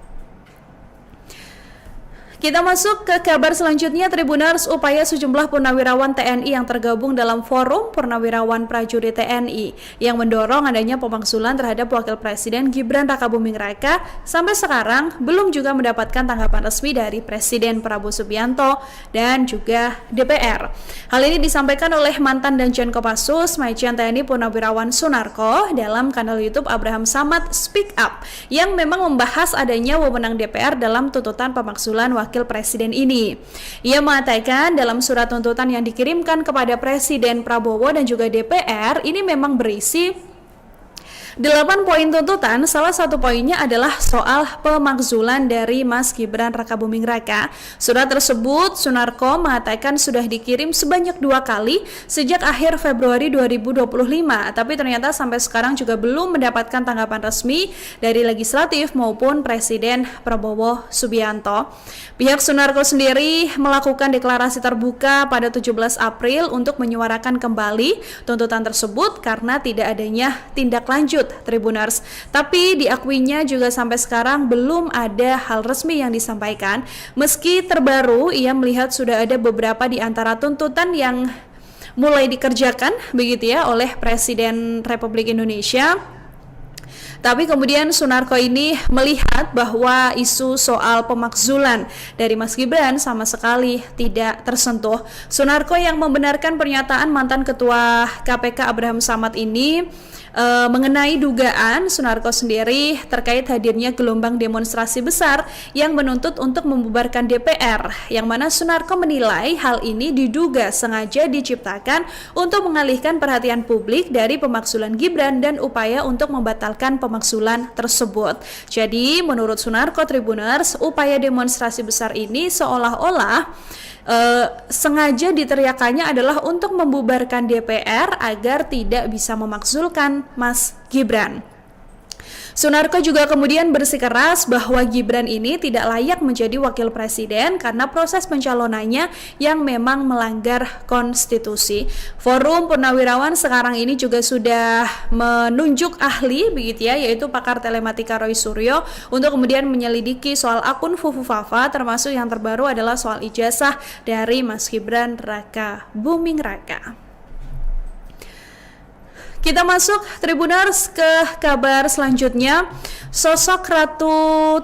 Kita masuk ke kabar selanjutnya, Tribuners. Upaya sejumlah purnawirawan TNI yang tergabung dalam Forum Purnawirawan Prajurit TNI yang mendorong adanya pemakzulan terhadap Wakil Presiden Gibran Rakabuming Raka sampai sekarang belum juga mendapatkan tanggapan resmi dari Presiden Prabowo Subianto dan juga DPR. Hal ini disampaikan oleh mantan Danjen Kopassus Majen TNI Purnawirawan Sunarko dalam kanal YouTube Abraham Samad Speak Up yang memang membahas adanya wewenang DPR dalam tuntutan pemakzulan Wakil Presiden ini. Ia mengatakan dalam surat tuntutan yang dikirimkan kepada Presiden Prabowo dan juga DPR ini memang berisi 8 poin tuntutan. Salah satu poinnya adalah soal pemakzulan dari Mas Gibran Rakabuming Raka. Surat tersebut Sunarko mengatakan sudah dikirim sebanyak 2 kali sejak akhir Februari 2025, tapi ternyata sampai sekarang juga belum mendapatkan tanggapan resmi dari legislatif maupun Presiden Prabowo Subianto. Pihak Sunarko sendiri melakukan deklarasi terbuka pada 17 April untuk menyuarakan kembali tuntutan tersebut karena tidak adanya tindak lanjut Tribuners. Tapi diakuinya juga sampai sekarang belum ada hal resmi yang disampaikan. Meski terbaru ia melihat sudah ada beberapa di antara tuntutan yang mulai dikerjakan begitu ya oleh Presiden Republik Indonesia. Tapi kemudian Sunarko ini melihat bahwa isu soal pemakzulan dari Mas Gibran sama sekali tidak tersentuh. Sunarko yang membenarkan pernyataan mantan Ketua KPK Abraham Samad ini mengenai dugaan Sunarko sendiri terkait hadirnya gelombang demonstrasi besar yang menuntut untuk membubarkan DPR, yang mana Sunarko menilai hal ini diduga sengaja diciptakan untuk mengalihkan perhatian publik dari pemakzulan Gibran dan upaya untuk membatalkan pemakzulan tersebut. Jadi menurut Sunarko Tribuners, upaya demonstrasi besar ini seolah-olah sengaja diteriakannya adalah untuk membubarkan DPR agar tidak bisa memakzulkan Mas Gibran. Sunarko juga kemudian bersikeras bahwa Gibran ini tidak layak menjadi wakil presiden karena proses pencalonannya yang memang melanggar konstitusi. Forum Purnawirawan sekarang ini juga sudah menunjuk ahli begitu ya, yaitu pakar telematika Roy Suryo untuk kemudian menyelidiki soal akun Fufufafa, termasuk yang terbaru adalah soal ijazah dari Mas Gibran Rakabuming Raka. Kita masuk Tribuners ke kabar selanjutnya. Sosok Ratu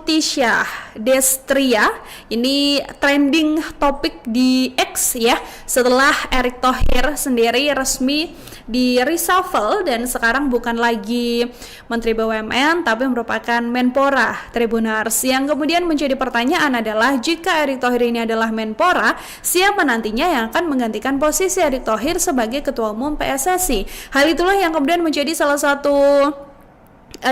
Tisha Destria ini trending topik di X ya, setelah Erick Thohir sendiri resmi di reshuffle dan sekarang bukan lagi Menteri BUMN tapi merupakan Menpora Tribuners. Yang kemudian menjadi pertanyaan adalah, jika Erick Thohir ini adalah Menpora, siapa nantinya yang akan menggantikan posisi Erick Thohir sebagai Ketua Umum PSSI? Hal itulah yang kemudian menjadi salah satu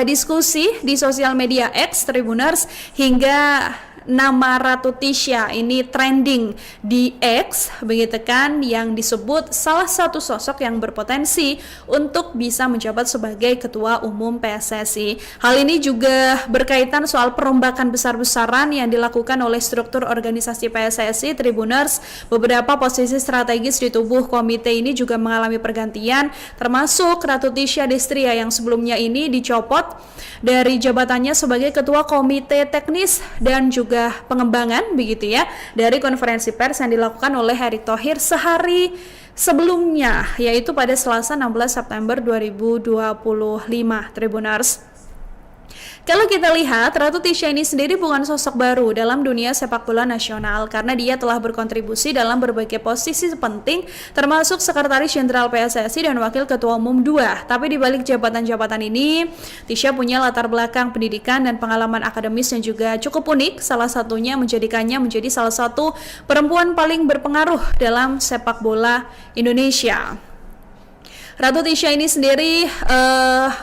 diskusi di sosial media X Tribuners, hingga nama Ratu Tisha ini trending di X, begitu kan, yang disebut salah satu sosok yang berpotensi untuk bisa menjabat sebagai Ketua Umum PSSI. Hal ini juga berkaitan soal perombakan besar-besaran yang dilakukan oleh struktur organisasi PSSI Tribuners. Beberapa posisi strategis di tubuh komite ini juga mengalami pergantian, termasuk Ratu Tisha Destria yang sebelumnya ini dicopot dari jabatannya sebagai Ketua Komite Teknis dan juga Pengembangan, begitu ya, dari konferensi pers yang dilakukan oleh Erick Thohir sehari sebelumnya, yaitu pada Selasa 16 September 2025 Tribuners. Kalau kita lihat, Ratu Tisha ini sendiri bukan sosok baru dalam dunia sepak bola nasional, karena dia telah berkontribusi dalam berbagai posisi penting, termasuk Sekretaris Jenderal PSSI dan Wakil Ketua Umum 2. Tapi di balik jabatan-jabatan ini, Tisha punya latar belakang pendidikan dan pengalaman akademis yang juga cukup unik, salah satunya menjadikannya menjadi salah satu perempuan paling berpengaruh dalam sepak bola Indonesia. Ratu Tisha ini sendiri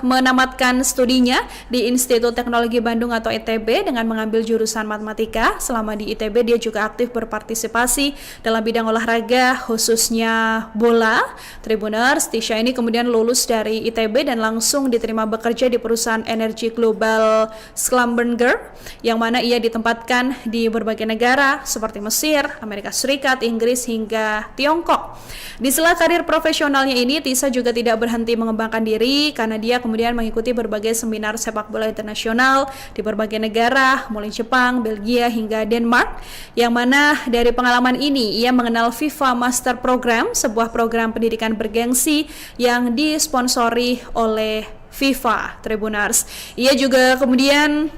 menamatkan studinya di Institut Teknologi Bandung atau ITB dengan mengambil jurusan matematika. Selama di ITB dia juga aktif berpartisipasi dalam bidang olahraga, khususnya bola. Tribuners, Tisha ini kemudian lulus dari ITB dan langsung diterima bekerja di perusahaan energi global Schlumberger, yang mana ia ditempatkan di berbagai negara seperti Mesir, Amerika Serikat, Inggris hingga Tiongkok. Di sela karir profesionalnya ini, Tisha juga tidak berhenti mengembangkan diri, karena dia kemudian mengikuti berbagai seminar sepak bola internasional di berbagai negara, mulai Jepang, Belgia hingga Denmark, yang mana dari pengalaman ini ia mengenal FIFA Master Program, sebuah program pendidikan bergengsi yang disponsori oleh FIFA Tribuners. Ia juga kemudian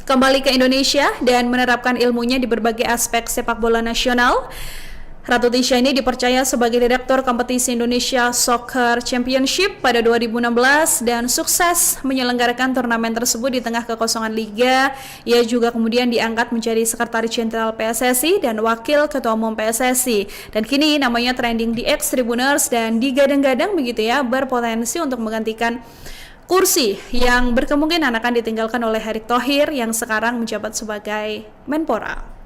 kembali ke Indonesia dan menerapkan ilmunya di berbagai aspek sepak bola nasional. Ratu Tisha ini dipercaya sebagai Direktur Kompetisi Indonesia Soccer Championship pada 2016 dan sukses menyelenggarakan turnamen tersebut di tengah kekosongan liga. Ia juga kemudian diangkat menjadi Sekretaris Jenderal PSSI dan Wakil Ketua Umum PSSI. Dan kini namanya trending di X Tribuners dan digadang-gadang begitu ya, berpotensi untuk menggantikan kursi yang berkemungkinan akan ditinggalkan oleh Erick Thohir yang sekarang menjabat sebagai Menpora.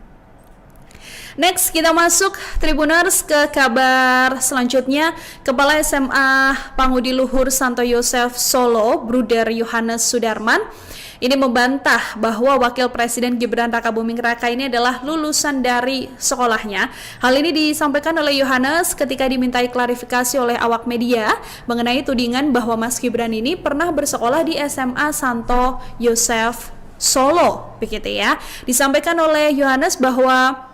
Next, kita masuk Tribuners ke kabar selanjutnya. Kepala SMA Pangudi Luhur Santo Yosef Solo, Bruder Yohanes Sudarman, ini membantah bahwa Wakil Presiden Gibran Rakabuming Raka ini adalah lulusan dari sekolahnya. Hal ini disampaikan oleh Yohanes ketika dimintai klarifikasi oleh awak media mengenai tudingan bahwa Mas Gibran ini pernah bersekolah di SMA Santo Yosef Solo, begitu ya. Disampaikan oleh Yohanes bahwa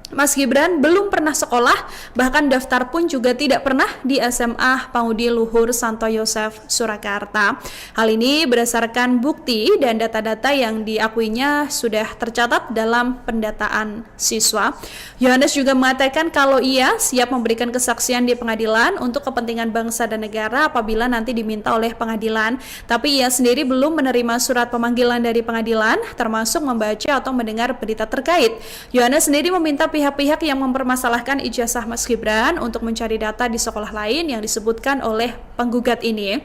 Mas Gibran belum pernah sekolah, bahkan daftar pun juga tidak pernah di SMA Pangudi Luhur Santo Yosef Surakarta. Hal ini berdasarkan bukti dan data-data yang diakuinya sudah tercatat dalam pendataan siswa. Yohanes juga mengatakan kalau ia siap memberikan kesaksian di pengadilan untuk kepentingan bangsa dan negara apabila nanti diminta oleh pengadilan. Tapi ia sendiri belum menerima surat pemanggilan dari pengadilan, termasuk membaca atau mendengar berita terkait. Yohanes sendiri meminta pihak-pihak yang mempermasalahkan ijazah Mas Gibran untuk mencari data di sekolah lain yang disebutkan oleh penggugat ini.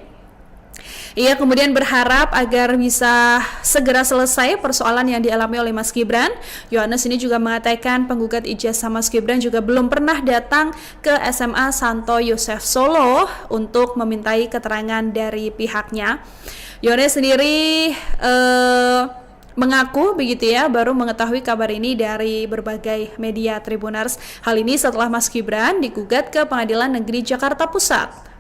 Ia kemudian berharap agar bisa segera selesai persoalan yang dialami oleh Mas Gibran. Yohanes ini juga mengatakan penggugat ijazah Mas Gibran juga belum pernah datang ke SMA Santo Yosef Solo untuk memintai keterangan dari pihaknya. Yohanes sendiri mengaku begitu ya, baru mengetahui kabar ini dari berbagai media Tribuners. Hal ini setelah Mas Gibran digugat ke Pengadilan Negeri Jakarta Pusat,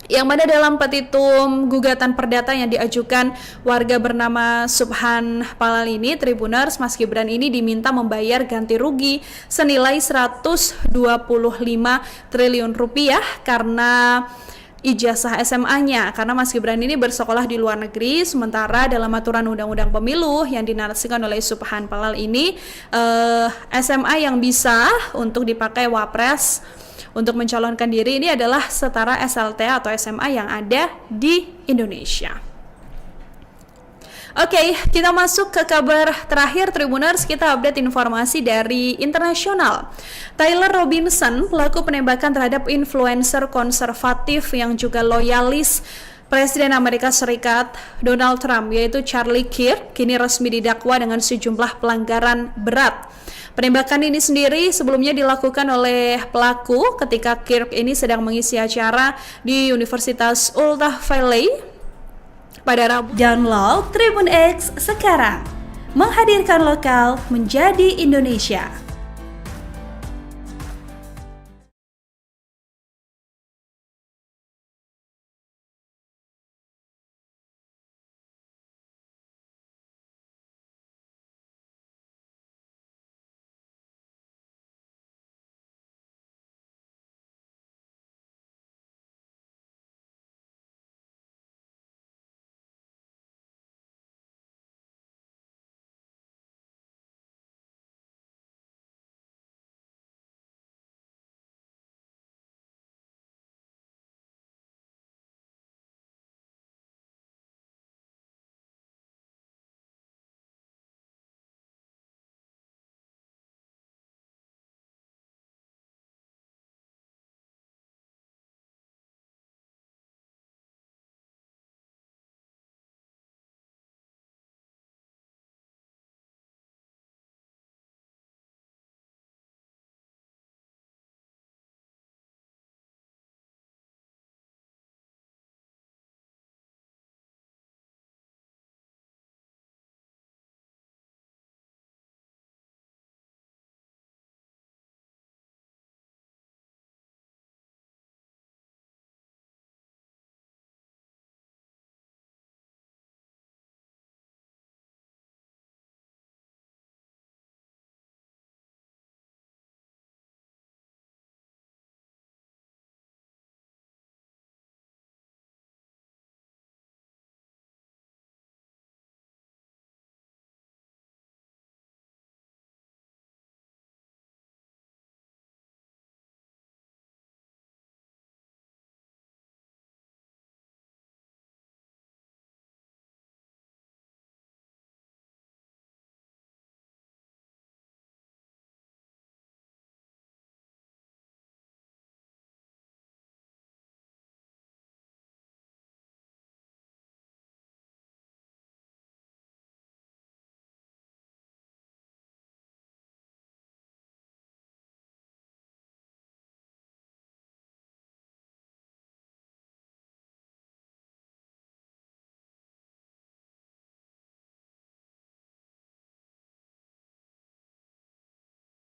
yang mana dalam petitum gugatan perdata yang diajukan warga bernama Subhan Palal ini, Tribuners, Mas Gibran ini diminta membayar ganti rugi senilai 125 triliun rupiah karena ijazah SMA-nya karena Mas Gibran ini bersekolah di luar negeri, sementara dalam aturan Undang-Undang Pemilu yang dinarasikan oleh Subhan Palal ini SMA yang bisa untuk dipakai Wapres untuk mencalonkan diri ini adalah setara SLT atau SMA yang ada di Indonesia. Oke, kita masuk ke kabar terakhir Tribuners, kita update informasi dari internasional. Tyler Robinson, pelaku penembakan terhadap influencer konservatif yang juga loyalis Presiden Amerika Serikat Donald Trump, yaitu Charlie Kirk, kini resmi didakwa dengan sejumlah pelanggaran berat. Penembakan ini sendiri sebelumnya dilakukan oleh pelaku ketika Kirk ini sedang mengisi acara di Universitas Utah Valley pada Rabu. Download Tribun X sekarang, menghadirkan lokal menjadi Indonesia.